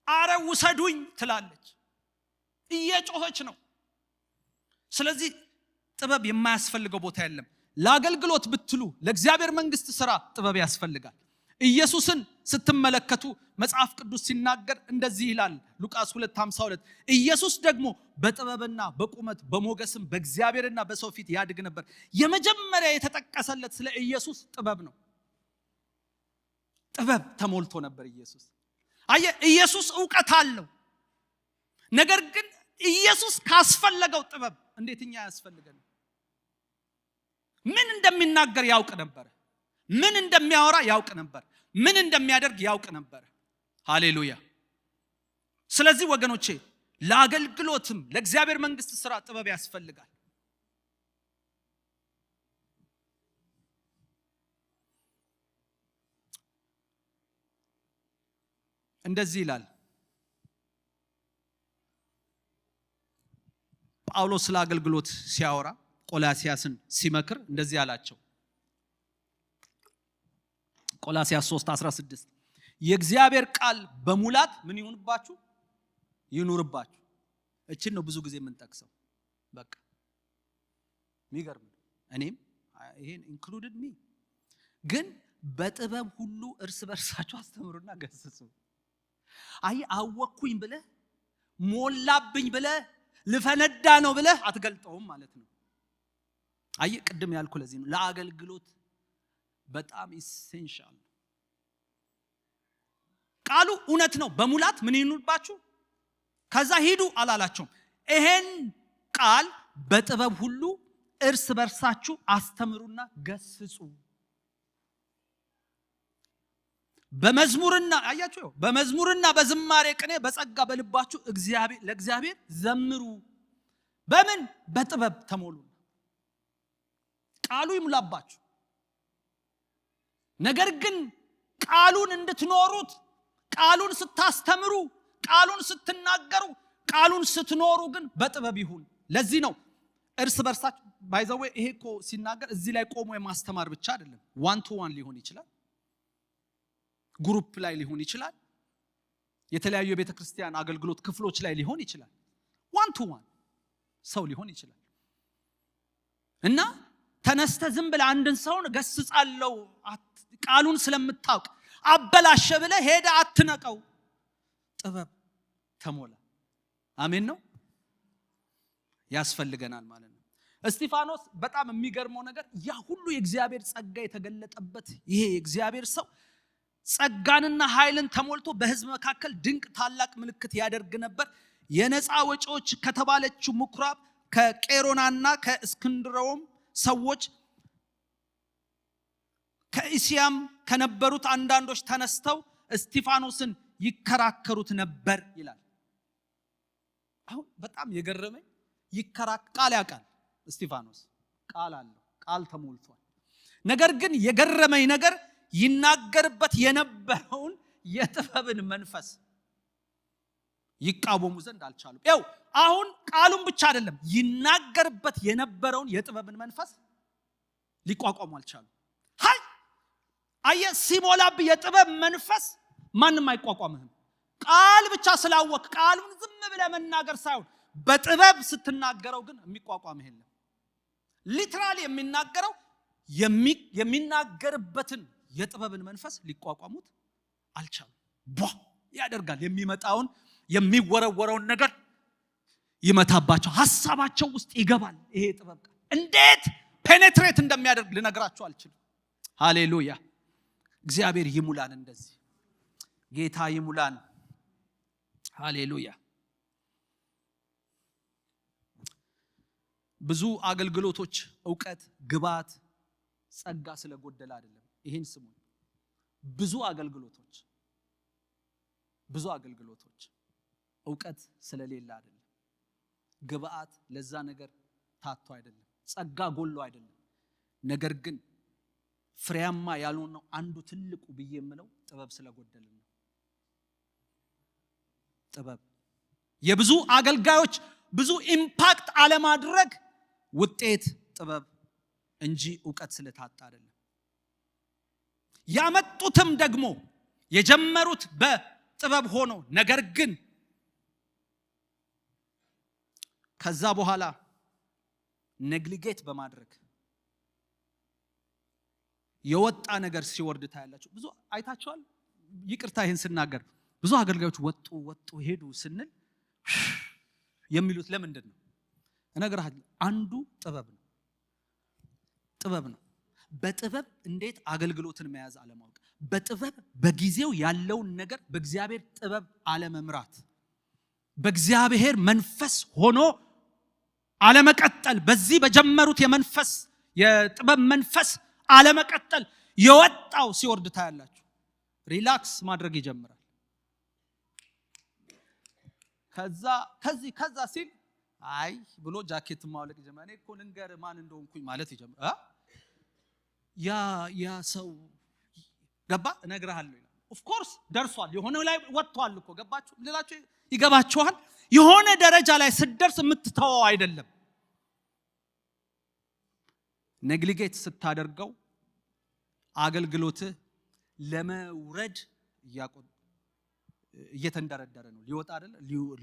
አረ ውሰዱኝ ትላለች። እየጮኸች ነው። ስለዚህ ጥበብ የማያስፈልገው ቦታ የለም። ለአገልግሎት ብትሉ ለእግዚአብሔር መንግስት ስራ ጥበብ ያስፈልጋል። ኢየሱስን ስትመለከቱ መጽሐፍ ቅዱስ ሲናገር እንደዚህ ይላል ሉቃስ 2:52 ኢየሱስ ደግሞ በጥበብና በቁመት በሞገስም በእግዚአብሔርና በሰው ፊት ያድግ ነበር። የመጀመሪያ የተጠቀሰለት ስለ ኢየሱስ ጥበብ ነው። ጥበብ ተሞልቶ ነበር ኢየሱስ። ኢየሱስ ዕውቀት አለው። ነገር ግን ኢየሱስ ካስፈለገው ጥበብ እንዴት እኛ ያስፈልገን? ምን እንደሚናገር ያውቅ ነበር። ምን እንደሚያወራ ያውቅ ነበር። ምን እንደሚያደርግ ያውቅ ነበር። ሃሌሉያ። ስለዚህ ወገኖቼ ለአገልግሎትም ለእግዚአብሔር መንግስት ስራ ጥበብ ያስፈልጋል። እንደዚህ ይላል ጳውሎስ ስለ አገልግሎት ሲያወራ ቆላሲያስን ሲመክር እንደዚህ አላቸው። ቆላሲያስ 3:16 የእግዚአብሔር ቃል በሙላት ምን ይሁንባችሁ? ይኑርባችሁ። እችን ነው ብዙ ጊዜ የምንጠቅሰው። በቃ የሚገርም ነው። እኔም ይሄን ኢንክሉድድ ሚ ግን በጥበብ ሁሉ እርስ በርሳችሁ አስተምሩና ገስጹ። አወኩኝ ብለህ ሞላብኝ ብለህ ልፈነዳ ነው ብለህ አትገልጠውም ማለት ነው። ቅድም ያልኩ ለዚህ ነው ለአገልግሎት በጣም ኢሴንሻል። ቃሉ እውነት ነው። በሙላት ምን ይኑርባችሁ? ከዛ ሂዱ አላላቸውም። ይሄን ቃል በጥበብ ሁሉ እርስ በርሳችሁ አስተምሩና ገስጹ። በመዝሙርና አያችሁ በመዝሙርና በዝማሬ ቅኔ በጸጋ በልባችሁ ለእግዚአብሔር ዘምሩ። በምን? በጥበብ ተሞሉ። ቃሉ ይሙላባችሁ። ነገር ግን ቃሉን እንድትኖሩት፣ ቃሉን ስታስተምሩ፣ ቃሉን ስትናገሩ፣ ቃሉን ስትኖሩ ግን በጥበብ ይሁን። ለዚህ ነው እርስ በርሳችሁ ባይዘው ይሄ እኮ ሲናገር እዚህ ላይ ቆሞ የማስተማር ብቻ አይደለም። 1-to-1 ሊሆን ይችላል፣ ግሩፕ ላይ ሊሆን ይችላል፣ የተለያዩ የቤተ ክርስቲያን አገልግሎት ክፍሎች ላይ ሊሆን ይችላል። 1-to-1 ሰው ሊሆን ይችላል። እና ተነስተ ዝም ብለህ አንድን ሰውን ገስጻለው ቃሉን ስለምታውቅ አበላሸ ብለህ ሄደ አትነቀው። ጥበብ ተሞላ። አሜን ነው ያስፈልገናል ማለት ነው። እስጢፋኖስ በጣም የሚገርመው ነገር ያ ሁሉ የእግዚአብሔር ጸጋ የተገለጠበት ይሄ የእግዚአብሔር ሰው ጸጋንና ኃይልን ተሞልቶ በሕዝብ መካከል ድንቅ ታላቅ ምልክት ያደርግ ነበር። የነፃ ወጪዎች ከተባለችው ምኩራብ ከቄሮናና ከእስክንድሮም ሰዎች ከእስያም ከነበሩት አንዳንዶች ተነስተው እስጢፋኖስን ይከራከሩት ነበር ይላል። አሁን በጣም የገረመኝ ቃል ያውቃል እስጢፋኖስ፣ ቃል አለው፣ ቃል ተሞልቷል። ነገር ግን የገረመኝ ነገር ይናገርበት የነበረውን የጥበብን መንፈስ ይቃወሙ ዘንድ አልቻሉም። ያው አሁን ቃሉን ብቻ አይደለም ይናገርበት የነበረውን የጥበብን መንፈስ ሊቋቋሙ አልቻሉም። ሲሞላብ የጥበብ መንፈስ ማንም አይቋቋምህም። ቃል ብቻ ስላወቅ ቃሉን ዝም ብለህ መናገር ሳይሆን በጥበብ ስትናገረው ግን የሚቋቋምህ የለም። ሊትራሊ የሚናገረው የሚናገርበትን የጥበብን መንፈስ ሊቋቋሙት አልቻሉም። ያደርጋል። የሚመጣውን የሚወረወረውን ነገር ይመታባቸው፣ ሐሳባቸው ውስጥ ይገባል። ይሄ ጥበብ እንዴት ፔኔትሬት እንደሚያደርግ ልነግራችሁ አልችልም። ሃሌሉያ! እግዚአብሔር ይሙላን፣ እንደዚህ ጌታ ይሙላን። ሃሌሉያ! ብዙ አገልግሎቶች ዕውቀት፣ ግባት፣ ጸጋ ስለጎደለ አይደለም። ይሄን ስሙ። ብዙ አገልግሎቶች ዕውቀት ስለሌለ አይደለም። ግባት ለዛ ነገር ታቶ አይደለም። ጸጋ ጎሎ አይደለም። ነገር ግን ፍሬያማ ያልሆነው አንዱ ትልቁ ብዬ የምለው ጥበብ ስለጎደለ ነው። ጥበብ የብዙ አገልጋዮች ብዙ ኢምፓክት አለማድረግ ውጤት ጥበብ እንጂ ዕውቀት ስለታጣ አይደለም። ያመጡትም ደግሞ የጀመሩት በጥበብ ሆኖ ነገር ግን ከዛ በኋላ ኔግሊጌት በማድረግ የወጣ ነገር ሲወርድ ታያላችሁ። ብዙ አይታችኋል። ይቅርታ ይሄን ስናገር ብዙ አገልጋዮች ወጡ ሄዱ ስንል የሚሉት ለምንድን ነው? እነግራለሁ። አንዱ ጥበብ ነው። በጥበብ እንዴት አገልግሎትን መያዝ አለማወቅ፣ በጥበብ በጊዜው ያለውን ነገር በእግዚአብሔር ጥበብ አለመምራት፣ በእግዚአብሔር መንፈስ ሆኖ አለመቀጠል፣ በዚህ በጀመሩት የጥበብ መንፈስ አለመቀጠል የወጣው ሲወርድ ታያላችሁ። ሪላክስ ማድረግ ይጀምራል። ከዛ ሲል አይ ብሎ ጃኬት ማውለቅ ይጀምራል። እኔ እኮ ልንገር ማን እንደሆንኩኝ ማለት ይጀምራል። ያ ሰው ገባ እነግርሃለሁ ይላል። ኦፍ ኮርስ ደርሷል። የሆነ ላይ ወጥቷል እኮ ገባችሁ ልላችሁ ይገባችኋል። የሆነ ደረጃ ላይ ስትደርስ የምትተወው አይደለም። ኔግሊጌት ስታደርገው አገልግሎት ለመውረድ እየተንደረደረ ነው። ሊወጣ አይደለ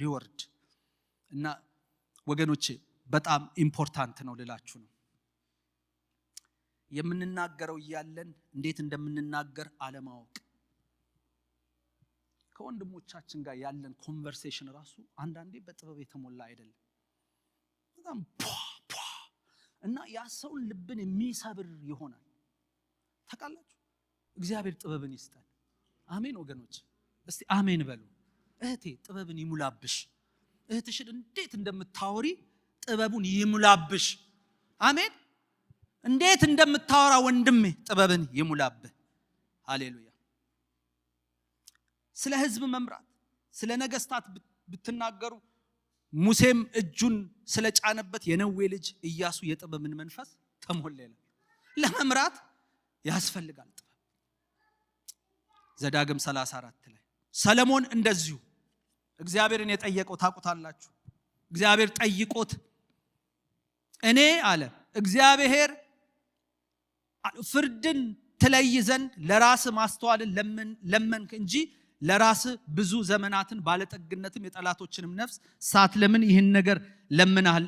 ሊወርድ። እና ወገኖቼ በጣም ኢምፖርታንት ነው ልላችሁ ነው። የምንናገረው እያለን እንዴት እንደምንናገር አለማወቅ፣ ከወንድሞቻችን ጋር ያለን ኮንቨርሴሽን ራሱ አንዳንዴ በጥበብ የተሞላ አይደለም። በጣም እና ያ ሰውን ልብን የሚሰብር ይሆናል። ታውቃላችሁ። እግዚአብሔር ጥበብን ይስጣል። አሜን ወገኖች፣ እስቲ አሜን በሉ። እህቴ ጥበብን ይሙላብሽ። እህትሽን እንዴት እንደምታወሪ ጥበቡን ይሙላብሽ። አሜን። እንዴት እንደምታወራ ወንድሜ ጥበብን ይሙላብህ። ሃሌሉያ። ስለ ሕዝብ መምራት፣ ስለ ነገስታት ብትናገሩ ሙሴም እጁን ስለጫነበት የነዌ ልጅ ኢያሱ የጥበብን መንፈስ ተሞላ ይላል። ለመምራት ያስፈልጋል ጥበብ። ዘዳግም 34 ላይ ሰለሞን እንደዚሁ እግዚአብሔርን የጠየቀው ታውቁታላችሁ። እግዚአብሔር ጠይቆት እኔ አለ እግዚአብሔር ፍርድን ትለይ ዘንድ ለራስ ማስተዋልን ለመንክ እንጂ ለራስ ብዙ ዘመናትን ባለጠግነትም የጠላቶችንም ነፍስ ሳትለምን ይህን ነገር ለምናል።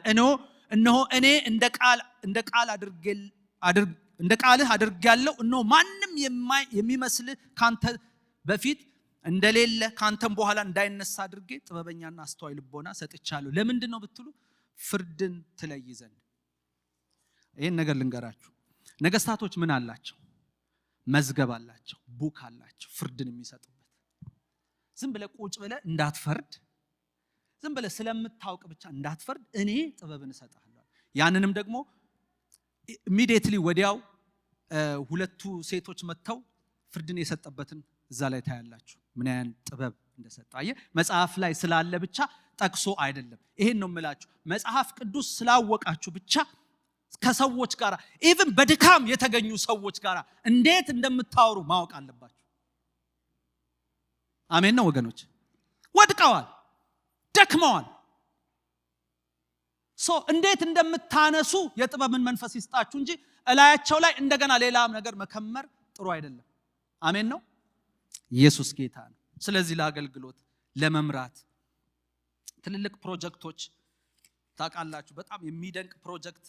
እነሆ እኔ እንደ ቃልህ አድርጌያለሁ። እነሆ ማንም የሚመስልህ ካንተ በፊት እንደሌለ ካንተም በኋላ እንዳይነሳ አድርጌ ጥበበኛና አስተዋይ ልቦና ሰጥቻለሁ። ለምንድን ነው ብትሉ ፍርድን ትለይ ዘንድ። ይህን ነገር ልንገራችሁ። ነገስታቶች ምን አላቸው? መዝገብ አላቸው፣ ቡክ አላቸው፣ ፍርድን የሚሰጡበት። ዝም ብለህ ቁጭ ብለህ እንዳትፈርድ፣ ዝም ብለህ ስለምታውቅ ብቻ እንዳትፈርድ እኔ ጥበብን እሰጥሃለሁ። ያንንም ደግሞ ኢሚዲየትሊ ወዲያው ሁለቱ ሴቶች መጥተው ፍርድን የሰጠበትን እዛ ላይ ታያላችሁ። ምን ያህል ጥበብ እንደሰጠ አየህ። መጽሐፍ ላይ ስላለ ብቻ ጠቅሶ አይደለም። ይሄን ነው የምላችሁ። መጽሐፍ ቅዱስ ስላወቃችሁ ብቻ ከሰዎች ጋር ኢቭን በድካም የተገኙ ሰዎች ጋር እንዴት እንደምታወሩ ማወቅ አለባችሁ። አሜን ነው ወገኖች። ወድቀዋል፣ ደክመዋል። እንዴት እንደምታነሱ የጥበብን መንፈስ ይስጣችሁ እንጂ እላያቸው ላይ እንደገና ሌላ ነገር መከመር ጥሩ አይደለም። አሜን ነው። ኢየሱስ ጌታ ነው። ስለዚህ ለአገልግሎት ለመምራት ትልልቅ ፕሮጀክቶች ታውቃላችሁ። በጣም የሚደንቅ ፕሮጀክት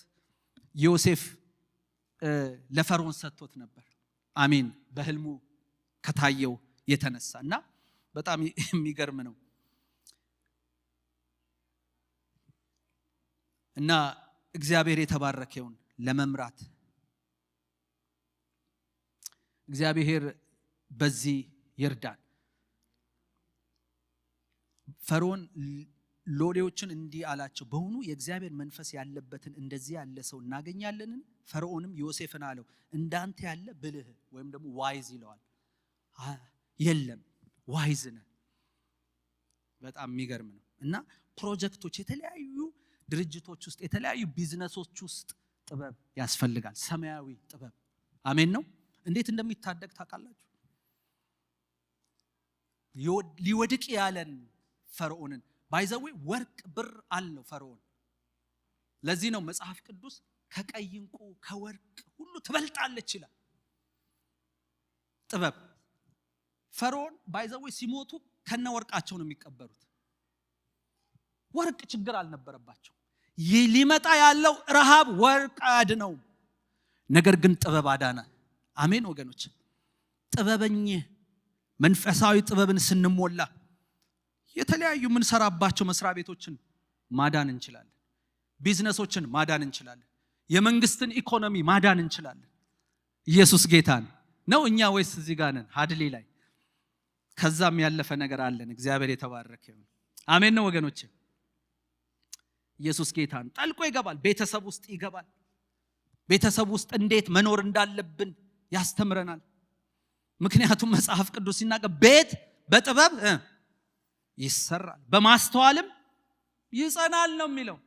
ዮሴፍ ለፈርዖን ሰጥቶት ነበር። አሜን። በህልሙ ከታየው የተነሳ እና በጣም የሚገርም ነው። እና እግዚአብሔር የተባረከውን ለመምራት እግዚአብሔር በዚህ ይርዳን። ፈርዖን ሎሌዎችን እንዲህ አላቸው፣ በእውኑ የእግዚአብሔር መንፈስ ያለበትን እንደዚህ ያለ ሰው እናገኛለን? ፈርዖንም ዮሴፍን አለው፣ እንዳንተ ያለ ብልህ ወይም ደግሞ ዋይዝ ይለዋል። የለም ዋይዝ ነህ። በጣም የሚገርም ነው። እና ፕሮጀክቶች፣ የተለያዩ ድርጅቶች ውስጥ፣ የተለያዩ ቢዝነሶች ውስጥ ጥበብ ያስፈልጋል። ሰማያዊ ጥበብ። አሜን ነው። እንዴት እንደሚታደግ ታውቃላችሁ? ሊወድቅ ያለን ፈርዖንን ባይዘዌ ወርቅ ብር አለው ፈርዖን። ለዚህ ነው መጽሐፍ ቅዱስ ከቀይ ዕንቁ ከወርቅ ሁሉ ትበልጣለች ይላል ጥበብ። ፈርዖን ባይዘዌ ሲሞቱ ከነ ወርቃቸው ነው የሚቀበሩት። ወርቅ ችግር አልነበረባቸው። ሊመጣ ያለው ረሃብ ወርቅ አያድነው፣ ነገር ግን ጥበብ አዳነ። አሜን ወገኖች። ጥበበኝ መንፈሳዊ ጥበብን ስንሞላ የተለያዩ የምንሰራባቸው መስሪያ ቤቶችን ማዳን እንችላለን። ቢዝነሶችን ማዳን እንችላለን። የመንግስትን ኢኮኖሚ ማዳን እንችላለን። ኢየሱስ ጌታ ነው። እኛ ወይስ እዚህ ጋር ነን ሀድሌ ላይ? ከዛም ያለፈ ነገር አለን። እግዚአብሔር የተባረከ ይሁን። አሜን ነው ወገኖች። ኢየሱስ ጌታ ነው። ጠልቆ ይገባል። ቤተሰብ ውስጥ ይገባል። ቤተሰብ ውስጥ እንዴት መኖር እንዳለብን ያስተምረናል። ምክንያቱም መጽሐፍ ቅዱስ ሲናገር ቤት በጥበብ ይሰራል በማስተዋልም ይጸናል ነው የሚለው።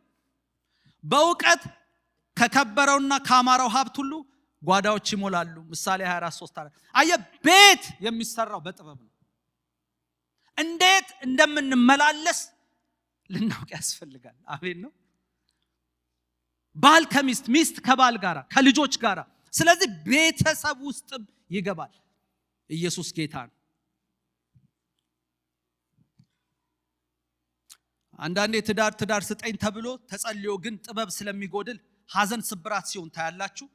በእውቀት ከከበረውና ካማረው ሀብት ሁሉ ጓዳዎች ይሞላሉ። ምሳሌ 24:3 አየ ቤት የሚሰራው በጥበብ ነው። እንዴት እንደምንመላለስ ልናውቅ ያስፈልጋል። አሜን ነው። ባል ከሚስት፣ ሚስት ከባል ጋራ፣ ከልጆች ጋራ። ስለዚህ ቤተሰብ ውስጥም ይገባል። ኢየሱስ ጌታ ነው። አንዳንዴ ትዳር ስጠኝ ተብሎ ተጸልዮ ግን ጥበብ ስለሚጎድል ሐዘን ስብራት ሲሆን ታያላችሁ።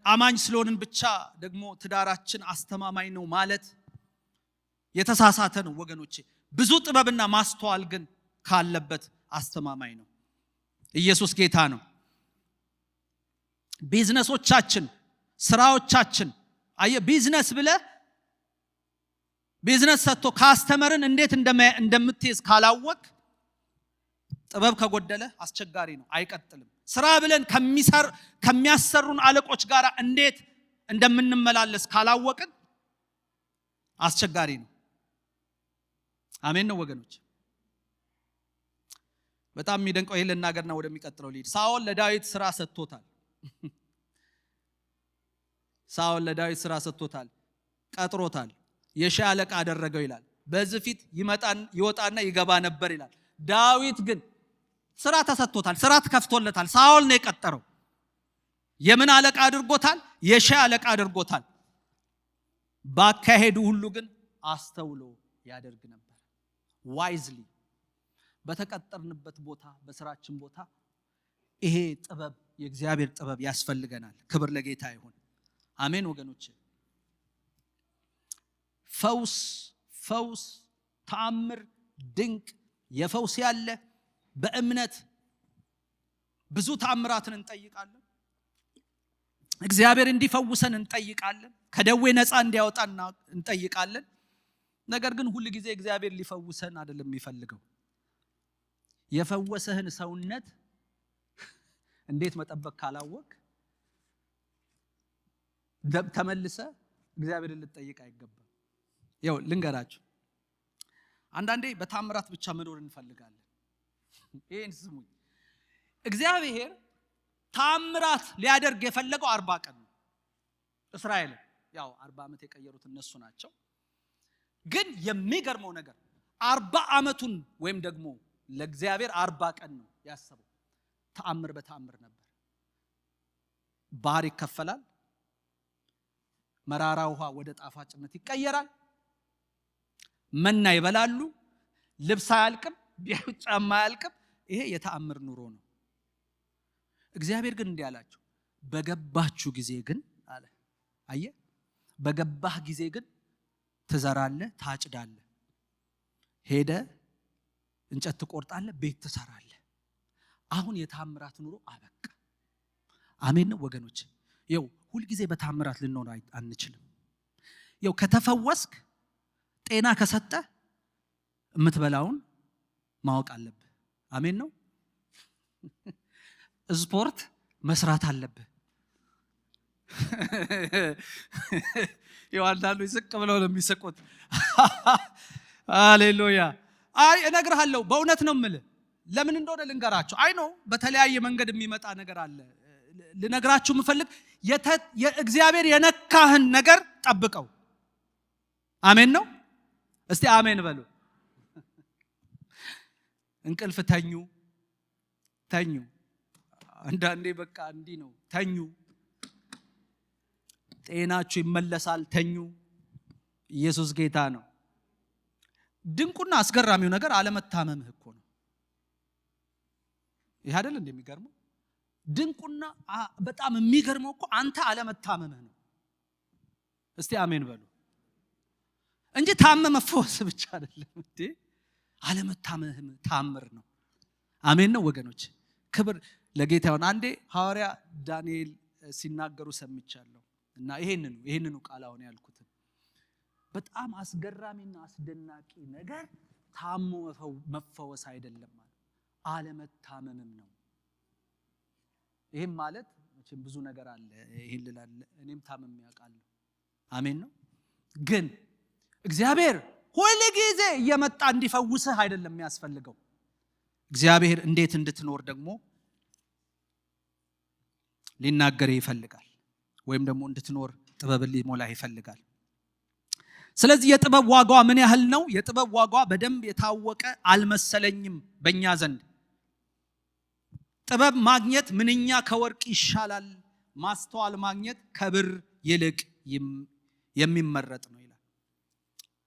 አማኝ ስለሆንን ብቻ ደግሞ ትዳራችን አስተማማኝ ነው ማለት የተሳሳተ ነው ወገኖቼ። ብዙ ጥበብና ማስተዋል ግን ካለበት አስተማማኝ ነው። ኢየሱስ ጌታ ነው። ቢዝነሶቻችን፣ ስራዎቻችን ቢዝነስ ብለህ ቢዝነስ ሰጥቶ ካስተመርን እንዴት እንደምትይዝ ካላወቅ ጥበብ ከጎደለ አስቸጋሪ ነው፣ አይቀጥልም። ስራ ብለን ከሚያሰሩን አለቆች ጋር እንዴት እንደምንመላለስ ካላወቅን አስቸጋሪ ነው። አሜን ነው ወገኖች። በጣም የሚደንቀው ይሄን ልናገርና ወደሚቀጥለው ልሂድ። ሳኦል ለዳዊት ስራ ሰጥቶታል። ሳኦል ለዳዊት ስራ ሰጥቶታል፣ ቀጥሮታል። የሺህ አለቃ አደረገው ይላል። በዚህ ፊት ይወጣና ይገባ ነበር ይላል። ዳዊት ግን ስራ ተሰጥቶታል፣ ስራ ተከፍቶለታል። ሳኦል ነው የቀጠረው። የምን አለቃ አድርጎታል? የሺህ አለቃ አድርጎታል። ባካሄዱ ሁሉ ግን አስተውሎ ያደርግ ነበር። ዋይዝሊ በተቀጠርንበት ቦታ፣ በስራችን ቦታ ይሄ ጥበብ፣ የእግዚአብሔር ጥበብ ያስፈልገናል። ክብር ለጌታ ይሁን። አሜን ወገኖች። ፈውስ፣ ተአምር፣ ድንቅ የፈውስ ያለ በእምነት ብዙ ተአምራትን እንጠይቃለን። እግዚአብሔር እንዲፈውሰን እንጠይቃለን። ከደዌ ነፃ እንዲያወጣን እንጠይቃለን። ነገር ግን ሁሉ ጊዜ እግዚአብሔር ሊፈውሰን አይደለም የሚፈልገው። የፈወሰህን ሰውነት እንዴት መጠበቅ ካላወቅ ተመልሰ እግዚአብሔርን ልትጠይቅ አይገባም። ያው ልንገራችሁ፣ አንዳንዴ በታምራት ብቻ መኖር እንፈልጋለን። ይሄን ስሙኝ። እግዚአብሔር ታምራት ሊያደርግ የፈለገው 40 ቀን ነው። እስራኤል ያው 40 ዓመት የቀየሩት እነሱ ናቸው። ግን የሚገርመው ነገር 40 ዓመቱን ወይም ደግሞ ለእግዚአብሔር 40 ቀን ነው ያሰበው። ተአምር በተአምር ነበር። ባህር ይከፈላል፣ መራራ ውሃ ወደ ጣፋጭነት ይቀየራል፣ መና ይበላሉ፣ ልብስ አያልቅም፣ ጫማ አያልቅም። ይሄ የተአምር ኑሮ ነው። እግዚአብሔር ግን እንዲህ አላቸው፣ በገባችሁ ጊዜ ግን አለ። አየ በገባህ ጊዜ ግን ትዘራለህ፣ ታጭዳለህ፣ ሄደ እንጨት ትቆርጣለህ፣ ቤት ትሰራለህ። አሁን የታምራት ኑሮ አበቃ። አሜን ነው ወገኖች። ይኸው ሁል ጊዜ በታምራት ልንኖር አንችልም። ይኸው ከተፈወስክ ጤና ከሰጠ የምትበላውን ማወቅ አለብህ። አሜን ነው። ስፖርት መስራት አለብህ። ይዋንዳሉ ዝቅ ብለው ነው የሚስቁት። ሃሌሉያ። አይ እነግርሃለሁ፣ በእውነት ነው የምልህ። ለምን እንደሆነ ልንገራችሁ። አይ ነው በተለያየ መንገድ የሚመጣ ነገር አለ። ልነግራችሁ የምፈልግ እግዚአብሔር የነካህን ነገር ጠብቀው። አሜን ነው። እስቲ አሜን በሉ። እንቅልፍ ተኙ። አንዳንዴ በቃ እንዲህ ነው፣ ተኙ። ጤናችሁ ይመለሳል፣ ተኙ። ኢየሱስ ጌታ ነው። ድንቁና አስገራሚው ነገር አለመታመምህ እኮ ነው። ይሄ አይደል እንደሚገርመው? ድንቁና በጣም የሚገርመው እኮ አንተ አለመታመምህ ነው። እስቲ አሜን በሉ እንጂ ታመመ ፈውስ ብቻ አይደለም እንዴ። አለመታመምህ ታምር ነው። አሜን ነው ወገኖች። ክብር ለጌታ ይሁን። አንዴ ሐዋርያ ዳንኤል ሲናገሩ ሰምቻለሁ እና ይሄንኑ ቃል አሁን ያልኩት በጣም አስገራሚና አስደናቂ ነገር ታሞ መፈወስ አይደለም ማለት አለመታመምም ነው። ይሄም ማለት መቼም ብዙ ነገር አለ። ይሄን ልላለ እኔም ታመም ያውቃለሁ። አሜን ነው። ግን እግዚአብሔር ሁሉ ጊዜ እየመጣ እንዲፈውስህ አይደለም የሚያስፈልገው። እግዚአብሔር እንዴት እንድትኖር ደግሞ ሊናገር ይፈልጋል፣ ወይም ደግሞ እንድትኖር ጥበብ ሊሞላ ይፈልጋል። ስለዚህ የጥበብ ዋጋዋ ምን ያህል ነው? የጥበብ ዋጋዋ በደንብ የታወቀ አልመሰለኝም በእኛ ዘንድ። ጥበብ ማግኘት ምንኛ ከወርቅ ይሻላል፣ ማስተዋል ማግኘት ከብር ይልቅ የሚመረጥ ነው ይላል።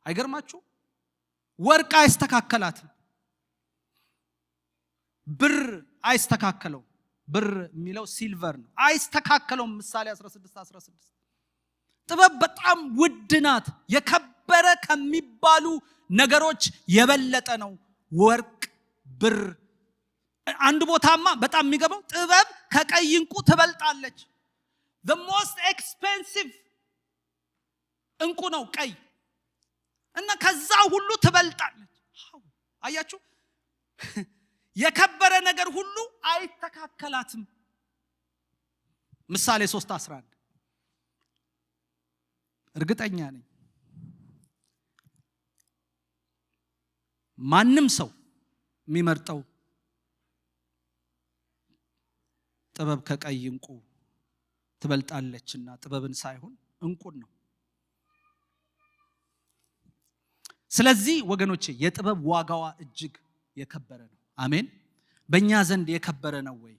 አይገርማችሁ? ወርቅ አይስተካከላትም፣ ብር አይስተካከለው። ብር የሚለው ሲልቨር ነው፣ አይስተካከለውም። ምሳሌ 16:16 ጥበብ በጣም ውድ ናት፣ የከበረ ከሚባሉ ነገሮች የበለጠ ነው ወርቅ፣ ብር። አንድ ቦታማ በጣም የሚገባው ጥበብ ከቀይ እንቁ ትበልጣለች። the most expensive እንቁ ነው ቀይ፣ እና ከዛ ሁሉ ትበልጣለች። አያችሁ? የከበረ ነገር ሁሉ አይተካከላትም። ምሳሌ 3:11 እርግጠኛ ነኝ ማንም ሰው የሚመርጠው ጥበብ ከቀይ እንቁ ትበልጣለችና ጥበብን ሳይሆን እንቁን ነው። ስለዚህ ወገኖቼ የጥበብ ዋጋዋ እጅግ የከበረ ነው። አሜን። በእኛ ዘንድ የከበረ ነው ወይ?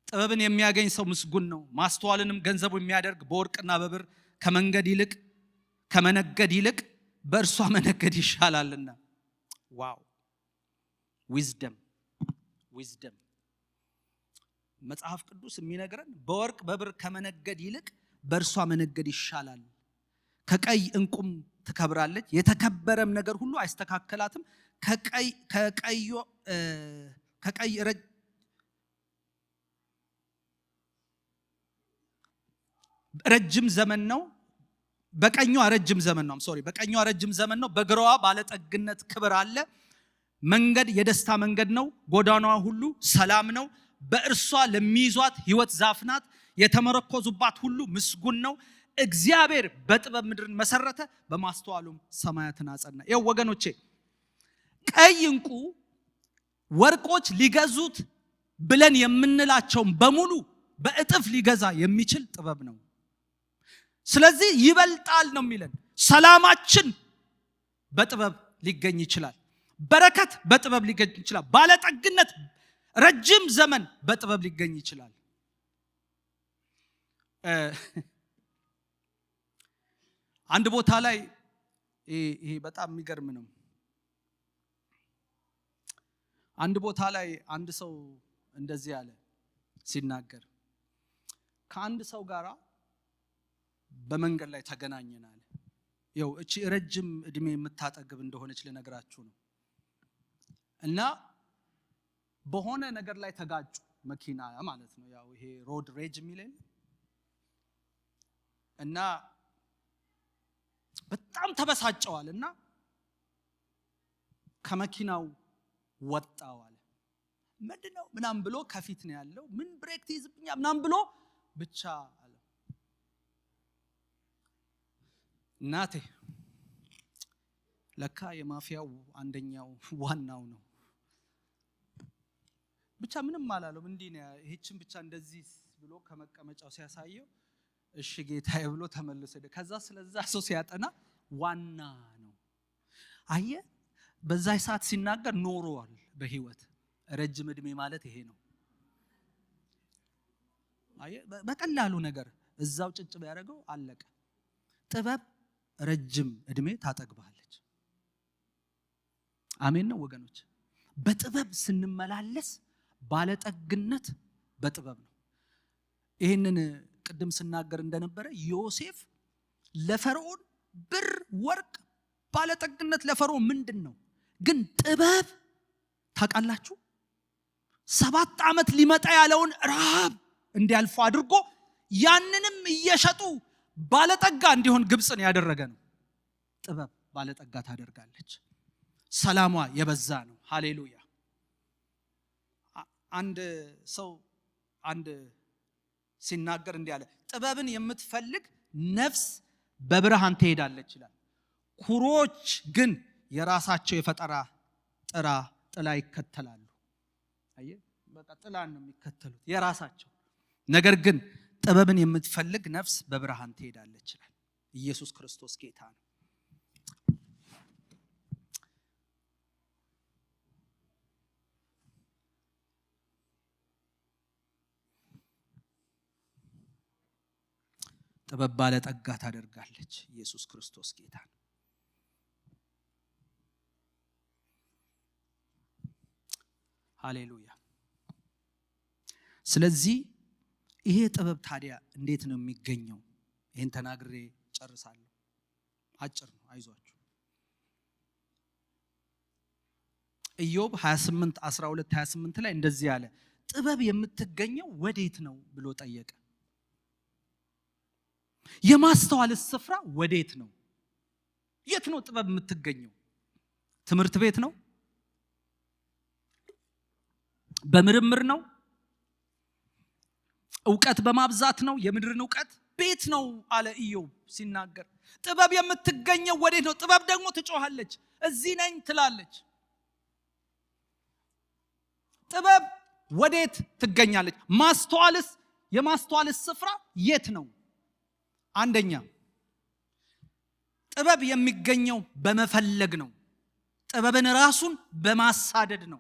ጥበብን የሚያገኝ ሰው ምስጉን ነው። ማስተዋልንም ገንዘቡ የሚያደርግ በወርቅና በብር ከመነገድ ይልቅ በእርሷ መነገድ ይሻላልና። ዋው! ዊዝደም መጽሐፍ ቅዱስ የሚነግረን በወርቅ በብር ከመነገድ ይልቅ በእርሷ መነገድ ይሻላል። ከቀይ እንቁም ትከብራለች፣ የተከበረም ነገር ሁሉ አይስተካከላትም። ከቀይ ረጅም ዘመን ነው። በቀኟ ረጅም ዘመን ነው። በቀኟ ረጅም ዘመን ነው። በግራዋ ባለጠግነት ክብር አለ። መንገድ የደስታ መንገድ ነው። ጎዳናዋ ሁሉ ሰላም ነው። በእርሷ ለሚይዟት ሕይወት ዛፍ ናት። የተመረኮዙባት ሁሉ ምስጉን ነው። እግዚአብሔር በጥበብ ምድርን መሰረተ፣ በማስተዋሉም ሰማያትን አጸና። ይኸው ወገኖቼ ቀይ እንቁ ወርቆች ሊገዙት ብለን የምንላቸውን በሙሉ በእጥፍ ሊገዛ የሚችል ጥበብ ነው። ስለዚህ ይበልጣል ነው የሚለን። ሰላማችን በጥበብ ሊገኝ ይችላል። በረከት በጥበብ ሊገኝ ይችላል። ባለጠግነት፣ ረጅም ዘመን በጥበብ ሊገኝ ይችላል። አንድ ቦታ ላይ ይሄ በጣም የሚገርም ነው። አንድ ቦታ ላይ አንድ ሰው እንደዚህ ያለ ሲናገር ከአንድ ሰው ጋር በመንገድ ላይ ተገናኘናል። ያው እቺ ረጅም እድሜ የምታጠግብ እንደሆነች ልነግራችሁ ነው። እና በሆነ ነገር ላይ ተጋጩ፣ መኪና ማለት ነው። ያው ይሄ ሮድ ሬጅ የሚለኝ እና በጣም ተበሳጨዋል እና ከመኪናው ወጣው አለ። ምንድነው ምናም ብሎ ከፊት ነው ያለው። ምን ብሬክ ትይዝብኛ ምናም ብሎ ብቻ አለ። እናቴ ለካ የማፊያው አንደኛው ዋናው ነው። ብቻ ምንም አላለው። እንዲህ ነው ይህችን ብቻ እንደዚህ ብሎ ከመቀመጫው ሲያሳየው እሺ ጌታዬ ብሎ ተመልሶ ሄደ። ከዛ ስለዛ ሰው ሲያጠና ዋና ነው። አየ በዛ ሰዓት ሲናገር ኖሯል በህይወት። ረጅም እድሜ ማለት ይሄ ነው። አየ በቀላሉ ነገር እዛው ጭጭ ቢያደርገው አለቀ። ጥበብ ረጅም እድሜ ታጠግባለች። አሜን ነው ወገኖች። በጥበብ ስንመላለስ ባለጠግነት በጥበብ ነው። ይሄንን ቅድም ስናገር እንደነበረ ዮሴፍ ለፈርዖን ብር ወርቅ ባለጠግነት ለፈርዖን ምንድነው? ግን ጥበብ ታውቃላችሁ 7 ዓመት ሊመጣ ያለውን ረሃብ እንዲያልፉ አድርጎ ያንንም እየሸጡ ባለጠጋ እንዲሆን ግብጽን ያደረገ ነው። ጥበብ ባለጠጋ ታደርጋለች። ሰላሟ የበዛ ነው። ሃሌሉያ። አንድ ሰው ሲናገር እንዲህ አለ፣ ጥበብን የምትፈልግ ነፍስ በብርሃን ትሄዳለች ይላል። ኩሮች ግን የራሳቸው የፈጠራ ጥላ ይከተላሉ። አየ በቃ ጥላን ነው የሚከተሉት የራሳቸው። ነገር ግን ጥበብን የምትፈልግ ነፍስ በብርሃን ትሄዳለች ይላል። ኢየሱስ ክርስቶስ ጌታ ነው። ጥበብ ባለጠጋ ታደርጋለች። ኢየሱስ ክርስቶስ ጌታ ነው። ሃሌሉያ። ስለዚህ ይሄ ጥበብ ታዲያ እንዴት ነው የሚገኘው? ይሄን ተናግሬ ጨርሳለሁ። አጭር ነው፣ አይዟችሁ። ኢዮብ 28:12-28 ላይ እንደዚህ አለ፣ ጥበብ የምትገኘው ወዴት ነው ብሎ ጠየቀ። የማስተዋልስ ስፍራ ወዴት ነው? የት ነው ጥበብ የምትገኘው? ትምህርት ቤት ነው? በምርምር ነው? ዕውቀት በማብዛት ነው? የምድርን ዕውቀት ቤት ነው አለ ኢዮብ ሲናገር። ጥበብ የምትገኘው ወዴት ነው? ጥበብ ደግሞ ትጮሃለች፣ እዚህ ነኝ ትላለች። ጥበብ ወዴት ትገኛለች? የማስተዋልስ ስፍራ የት ነው? አንደኛ ጥበብ የሚገኘው በመፈለግ ነው። ጥበብን ራሱን በማሳደድ ነው፣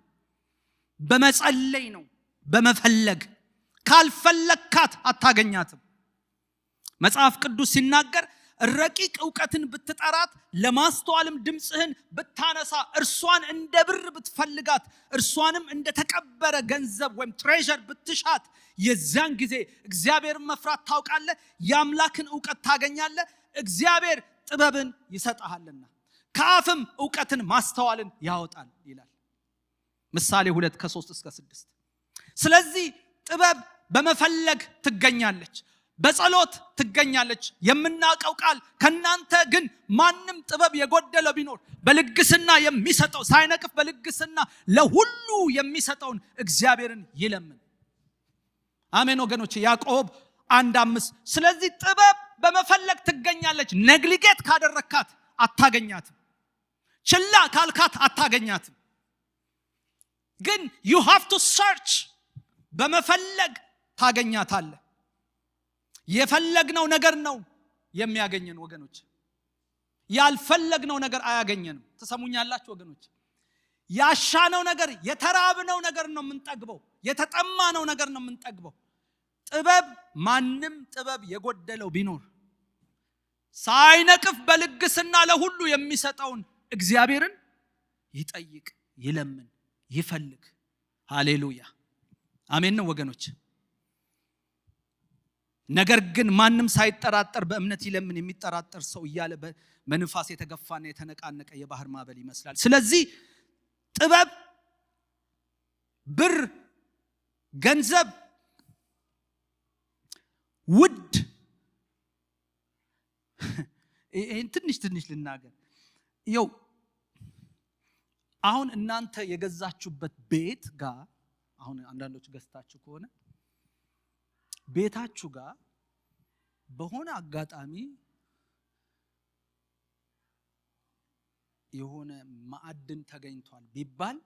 በመጸለይ ነው፣ በመፈለግ። ካልፈለግካት አታገኛትም። መጽሐፍ ቅዱስ ሲናገር ረቂቅ ዕውቀትን ብትጠራት ለማስተዋልም ድምጽህን ብታነሳ እርሷን እንደ ብር ብትፈልጋት እርሷንም እንደ ተቀበረ ገንዘብ ወይም ትሬዠር ብትሻት የዛን ጊዜ እግዚአብሔርን መፍራት ታውቃለህ፣ የአምላክን ዕውቀት ታገኛለህ፣ እግዚአብሔር ጥበብን ይሰጣልና ከአፍም ዕውቀትን ማስተዋልን ያወጣል ይላል ምሳሌ 2:3-6። ስለዚህ ጥበብ በመፈለግ ትገኛለች፣ በጸሎት ትገኛለች። የምናውቀው ቃል ከናንተ ግን ማንም ጥበብ የጎደለው ቢኖር በልግስና የሚሰጠው ሳይነቅፍ በልግስና ለሁሉ የሚሰጠውን እግዚአብሔርን ይለምን። አሜን ወገኖች። ያዕቆብ 1:5 ስለዚህ ጥበብ በመፈለግ ትገኛለች። ነግሊጌት ካደረካት አታገኛትም፣ ችላ ካልካት አታገኛትም። ግን you have to search፣ በመፈለግ ታገኛታለህ። የፈለግነው ነገር ነው የሚያገኘን ወገኖች፣ ያልፈለግነው ነገር አያገኘንም። ተሰሙኛላችሁ ወገኖች? ያሻነው ነገር የተራብነው ነገር ነው የምንጠግበው፣ የተጠማነው ነገር ነው የምንጠግበው። ጥበብ ማንም ጥበብ የጎደለው ቢኖር ሳይነቅፍ በልግስና ለሁሉ የሚሰጠውን እግዚአብሔርን ይጠይቅ፣ ይለምን፣ ይፈልግ። ሃሌሉያ አሜን ነው ወገኖች። ነገር ግን ማንም ሳይጠራጠር በእምነት ይለምን፣ የሚጠራጠር ሰው እያለ በንፋስ የተገፋና የተነቃነቀ የባህር ማዕበል ይመስላል። ስለዚህ ጥበብ፣ ብር፣ ገንዘብ፣ ውድ ይሄን ትንሽ ልናገር። ይኸው አሁን እናንተ የገዛችሁበት ቤት ጋር አሁን አንዳንዶች ገዝታችሁ ከሆነ ቤታችሁ ጋር በሆነ አጋጣሚ የሆነ ማዕድን ተገኝቷል ቢባል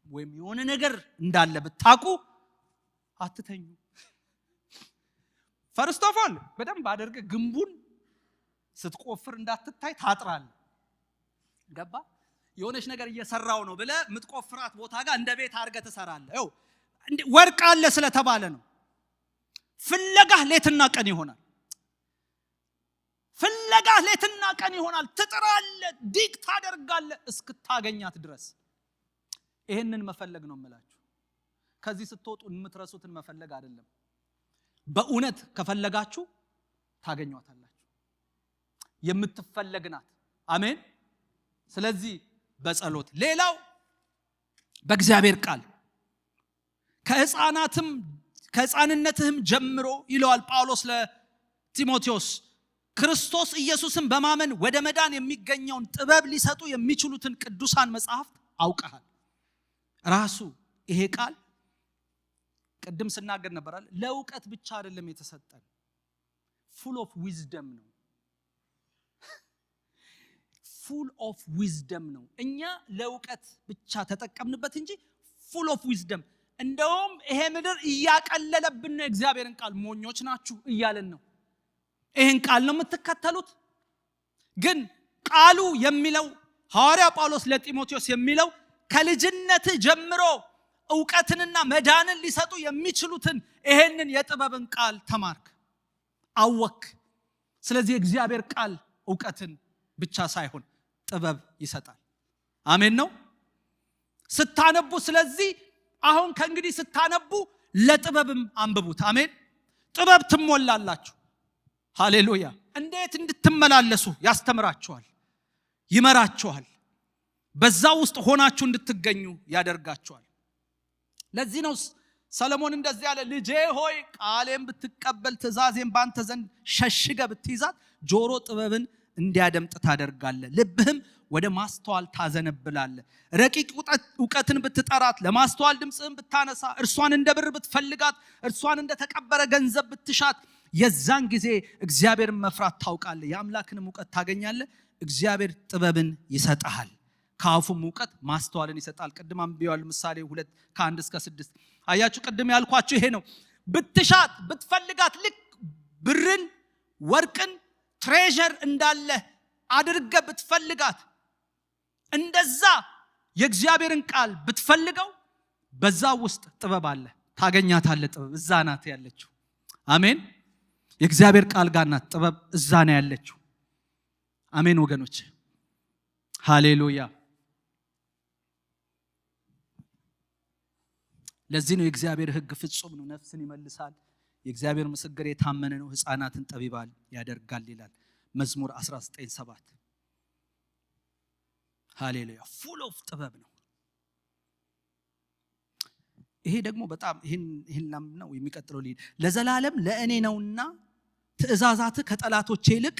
ወይም የሆነ ነገር እንዳለ ብታውቁ አትተኙ። ፈርስት ኦፍ ኦል በደንብ አድርገህ ግንቡን ስትቆፍር እንዳትታይ ታጥራለህ። ገባ? የሆነች ነገር እየሰራው ነው ብለህ የምትቆፍራት ቦታ ጋር እንደ ቤት አድርገህ ትሰራለህ። ይኸው ወርቅ አለ ስለተባለ ነው። ፍለጋህ ሌትና ቀን ይሆናል። ፍለጋህ ሌትና ቀን ይሆናል። ትጥራለህ፣ ዲግ ታደርጋለህ እስክታገኛት ድረስ። ይሄንን መፈለግ ነው የምላችሁ። ከዚህ ስትወጡ የምትረሱትን መፈለግ አይደለም። በእውነት ከፈለጋችሁ ታገኟታላችሁ። የምትፈለግ ናት። አሜን። ስለዚህ በጸሎት፣ ሌላው በእግዚአብሔር ቃል ከሕፃንነትህም ጀምሮ ይለዋል ጳውሎስ ለጢሞቴዎስ፣ ክርስቶስ ኢየሱስን በማመን ወደ መዳን የሚገኘውን ጥበብ ሊሰጡ የሚችሉትን ቅዱሳን መጻሕፍት አውቀሃል። ራሱ ይሄ ቃል ቅድም ስናገር ነበራል፣ ለእውቀት ብቻ አይደለም የተሰጠን፣ ፉል ኦፍ ዊዝደም ነው። ፉል ኦፍ ዊዝደም ነው። እኛ ለእውቀት ብቻ ተጠቀምንበት እንጂ ፉል ኦፍ ዊዝደም። እንደውም ይሄ ምድር እያቀለለብን ነው። እግዚአብሔርን ቃል ሞኞች ናችሁ እያለን ነው። ይሄን ቃል ነው የምትከተሉት። ግን ቃሉ የሚለው ሐዋርያ ጳውሎስ ለጢሞቴዎስ የሚለው ከልጅነት ጀምሮ ዕውቀትንና መዳንን ሊሰጡ የሚችሉትን ይሄንን የጥበብን ቃል ተማርክ፣ አወክ። ስለዚህ እግዚአብሔር ቃል ዕውቀትን ብቻ ሳይሆን ጥበብ ይሰጣል። አሜን ነው ስታነቡ። ስለዚህ አሁን ከእንግዲህ ስታነቡ ለጥበብም አንብቡት። አሜን። ጥበብ ትሞላላችሁ። ሃሌሉያ። እንዴት እንድትመላለሱ ያስተምራችኋል፣ ይመራችኋል። በዛ ውስጥ ሆናችሁ እንድትገኙ ያደርጋችኋል። ለዚህ ነው ሰለሞን እንደዚህ ያለ፣ ልጄ ሆይ ቃሌን ብትቀበል ትእዛዜን ባንተ ዘንድ ሸሽገ ብትይዛት ጆሮ ጥበብን እንዲያደምጥ ታደርጋለህ፣ ልብህም ወደ ማስተዋል ታዘነብላለህ። ረቂቅ ዕውቀትን ብትጠራት፣ ለማስተዋል ድምፅህን ብታነሳ፣ እርሷን እንደ ብር ብትፈልጋት፣ እርሷን እንደ ተቀበረ ገንዘብ ብትሻት፣ የዛን ጊዜ እግዚአብሔርን መፍራት ታውቃለህ፣ የአምላክንም ዕውቀት ታገኛለህ። እግዚአብሔር ጥበብን ይሰጣል፣ ከአፉም ዕውቀት ማስተዋልን ይሰጣል። ቅድም አንብቤዋለሁ ምሳሌ 2:1-6። አያችሁ፣ ቅድም ያልኳችሁ ይሄ ነው። ብትሻት ብትፈልጋት፣ ልክ ብርን ወርቅን ትሬዠር እንዳለ አድርገ ብትፈልጋት፣ እንደዛ የእግዚአብሔርን ቃል ብትፈልገው፣ በዛ ውስጥ ጥበብ አለ፣ ታገኛታለህ። ጥበብ እዛ ናት ያለችው። አሜን። የእግዚአብሔር ቃል ጋር ናት ጥበብ፣ እዛ ነው ያለችው። አሜን ወገኖች፣ ሃሌሉያ። ለዚህ ነው የእግዚአብሔር ሕግ ፍጹም ነው፣ ነፍስን ይመልሳል። የእግዚአብሔር ምስክር የታመነ ነው፣ ሕፃናትን ጠቢባን ያደርጋል ይላል መዝሙር 19:7። ሃሌሉያ። ፉል ኦፍ ጥበብ ነው። ይሄ ደግሞ በጣም ይሄን ነው የሚቀጥለው። ለዘላለም ለእኔ ነውና ትእዛዛትህ ከጠላቶቼ ይልቅ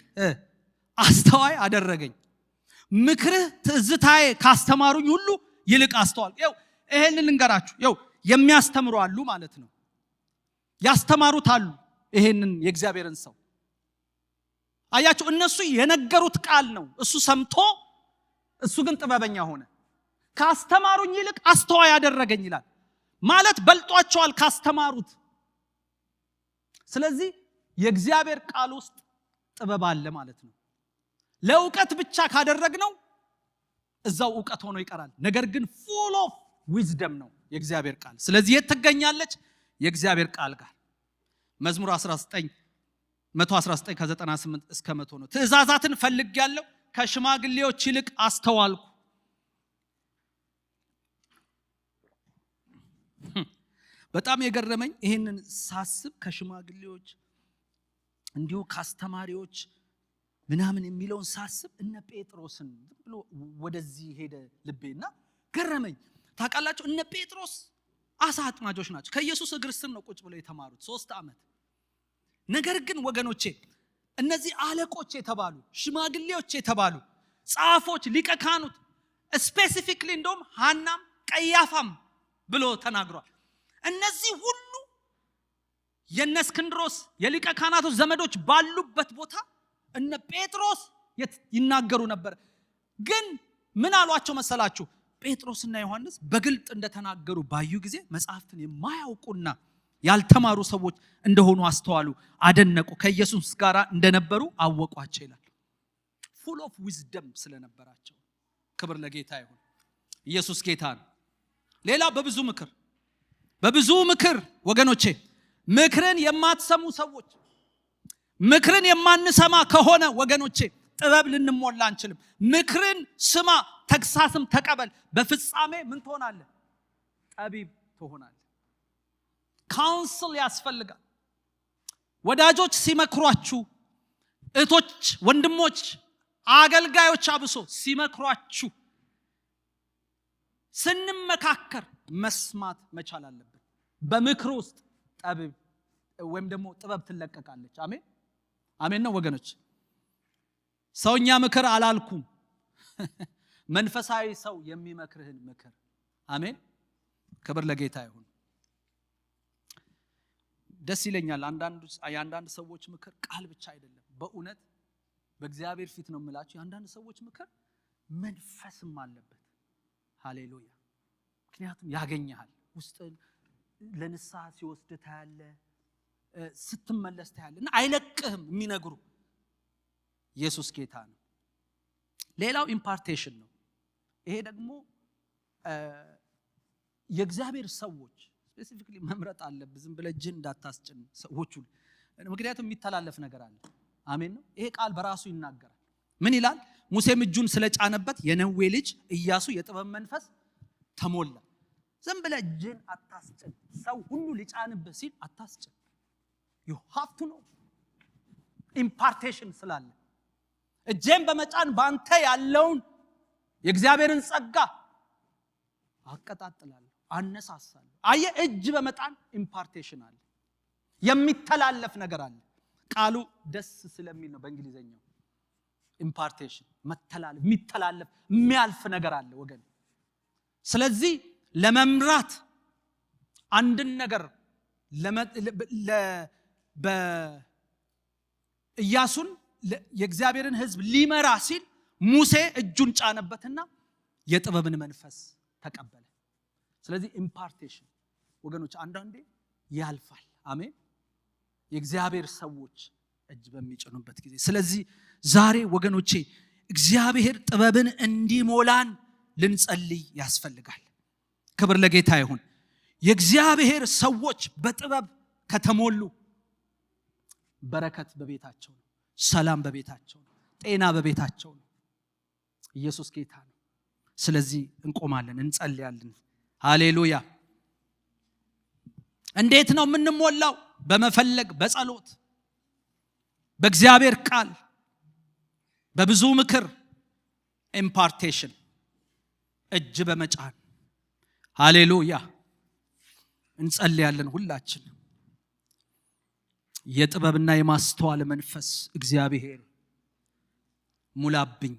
አስተዋይ አደረገኝ። ምክርህ ትዝታዬ ካስተማሩኝ ሁሉ ይልቅ አስተዋል። ይሄንን ልንገራችሁ። የሚያስተምሩ አሉ ማለት ነው። ያስተማሩት አሉ ይሄንን የእግዚአብሔርን ሰው። አያችሁ፣ እነሱ የነገሩት ቃል ነው፣ እሱ ሰምቶ፣ እሱ ግን ጥበበኛ ሆነ። ካስተማሩኝ ይልቅ አስተዋይ ያደረገኝ ይላል ማለት በልጧቸዋል ካስተማሩት። ስለዚህ የእግዚአብሔር ቃል ውስጥ ጥበብ አለ ማለት ነው። ለእውቀት ብቻ ካደረግነው እዛው እውቀት ሆኖ ይቀራል። ነገር ግን ፉል ኦፍ ዊዝደም ነው የእግዚአብሔር ቃል። ስለዚህ የት ትገኛለች? የእግዚአብሔር ቃል ጋር። መዝሙር 119:98-100 ነው። ትእዛዛትን ፈልጌያለሁ፣ ከሽማግሌዎች ይልቅ አስተዋልኩ። በጣም የገረመኝ ይሄንን ሳስብ ከሽማግሌዎች እንዲሁ ካስተማሪዎች ምናምን የሚለውን ሳስብ እነ ጴጥሮስን ብሎ ወደዚህ ሄደ ልቤና ገረመኝ። ታውቃላችሁ እነ ጴጥሮስ አሳ አጥማጆች ናቸው። ከኢየሱስ እግር ስር ነው ቁጭ ብለው የተማሩት 3 ዓመት። ነገር ግን ወገኖቼ እነዚህ አለቆች የተባሉ ሽማግሌዎች የተባሉ ጻፎች፣ ሊቀ ካህናት ስፔሲፊክሊ እንደውም ሐናም ቀያፋም ብሎ ተናግሯል። እነዚህ ሁሉ የነ እስክንድሮስ የሊቀ ካህናቶች ዘመዶች ባሉበት ቦታ እነ ጴጥሮስ ይናገሩ ነበር። ግን ምን አሏቸው መሰላችሁ? ጴጥሮስና ዮሐንስ በግልጥ እንደተናገሩ ባዩ ጊዜ መጽሐፍትን የማያውቁና ያልተማሩ ሰዎች እንደሆኑ አስተዋሉ፣ አደነቁ፣ ከኢየሱስ ጋር እንደነበሩ አወቋቸው ይላል። full of wisdom ስለነበራቸው። ክብር ለጌታ ይሁን። ኢየሱስ ጌታ ነው። ሌላ በብዙ ምክር ወገኖቼ፣ ምክርን የማትሰሙ ሰዎች፣ ምክርን የማንሰማ ከሆነ ወገኖቼ ጥበብ ልንሞላ አንችልም። ምክርን ስማ፣ ተግሳስም ተቀበል፣ በፍጻሜ ምን ትሆናለህ? ጠቢብ ትሆናለህ። ካውንስል ያስፈልጋል። ወዳጆች ሲመክሯችሁ፣ እህቶች፣ ወንድሞች፣ አገልጋዮች አብሶ ሲመክሯችሁ ስንመካከር መስማት መቻል አለብን። በምክር ውስጥ ጠቢብ ወይም ደግሞ ጥበብ ትለቀቃለች። አሜን አሜን ነው ወገኖች። ሰውኛ ምክር አላልኩም፣ መንፈሳዊ ሰው የሚመክርህን ምክር። አሜን። ክብር ለጌታ ይሁን። ደስ ይለኛል አንዳንድ ሰዎች ምክር ቃል ብቻ አይደለም፣ በእውነት በእግዚአብሔር ፊት ነው የምላችሁ። አንዳንድ ሰዎች ምክር መንፈስም አለበት። ሃሌሉያ። ምክንያቱም ያገኛል፣ ውስጥን ለንስሐ ሲወስድ ታያለ፣ ስትመለስ ታያለ እና አይለቅህም የሚነግሩ። ኢየሱስ ጌታ ነው። ሌላው ኢምፓርቴሽን ነው። ይሄ ደግሞ የእግዚአብሔር ሰዎች ስፔሲፊክሊ መምረጥ አለብህ። ዝም ብለህ እጅን እንዳታስጭን ሰዎቹ፣ ምክንያቱም የሚተላለፍ ነገር አለ። አሜን ነው። ይሄ ቃል በራሱ ይናገራል። ምን ይላል? ሙሴም እጁን ስለጫነበት የነዌ ልጅ ኢያሱ የጥበብ መንፈስ ተሞላ። ዝም ብለህ እጅን አታስጭን። ሰው ሁሉ ሊጫንብህ ሲል አታስጭን። you have to know impartation ስላለ እጄን በመጫን ባንተ ያለውን የእግዚአብሔርን ጸጋ አቀጣጥላለሁ፣ አነሳሳለሁ። አየ እጅ በመጣን ኢምፓርቴሽን አለ፣ የሚተላለፍ ነገር አለ። ቃሉ ደስ ስለሚል ነው በእንግሊዘኛው ኢምፓርቴሽን፣ መተላለፍ፣ የሚተላለፍ የሚያልፍ ነገር አለ ወገን። ስለዚህ ለመምራት አንድን ነገር ኢያሱን የእግዚአብሔርን ሕዝብ ሊመራ ሲል ሙሴ እጁን ጫነበትና የጥበብን መንፈስ ተቀበለ። ስለዚህ ኢምፓርቴሽን ወገኖች አንዳንዴ ያልፋል። አሜን። የእግዚአብሔር ሰዎች እጅ በሚጭኑበት ጊዜ። ስለዚህ ዛሬ ወገኖቼ እግዚአብሔር ጥበብን እንዲሞላን ልንጸልይ ያስፈልጋል። ክብር ለጌታ ይሁን። የእግዚአብሔር ሰዎች በጥበብ ከተሞሉ በረከት በቤታቸው ነው፣ ሰላም በቤታቸው ነው፣ ጤና በቤታቸው ነው። ኢየሱስ ጌታ ነው። ስለዚህ እንቆማለን፣ እንጸልያለን። ሃሌሉያ። እንዴት ነው የምንሞላው? በመፈለግ፣ በጸሎት፣ በእግዚአብሔር ቃል፣ በብዙ ምክር፣ ኢምፓርቴሽን፣ እጅ በመጫን። ሃሌሉያ። እንጸልያለን ሁላችን። የጥበብና የማስተዋል መንፈስ እግዚአብሔር ሙላብኝ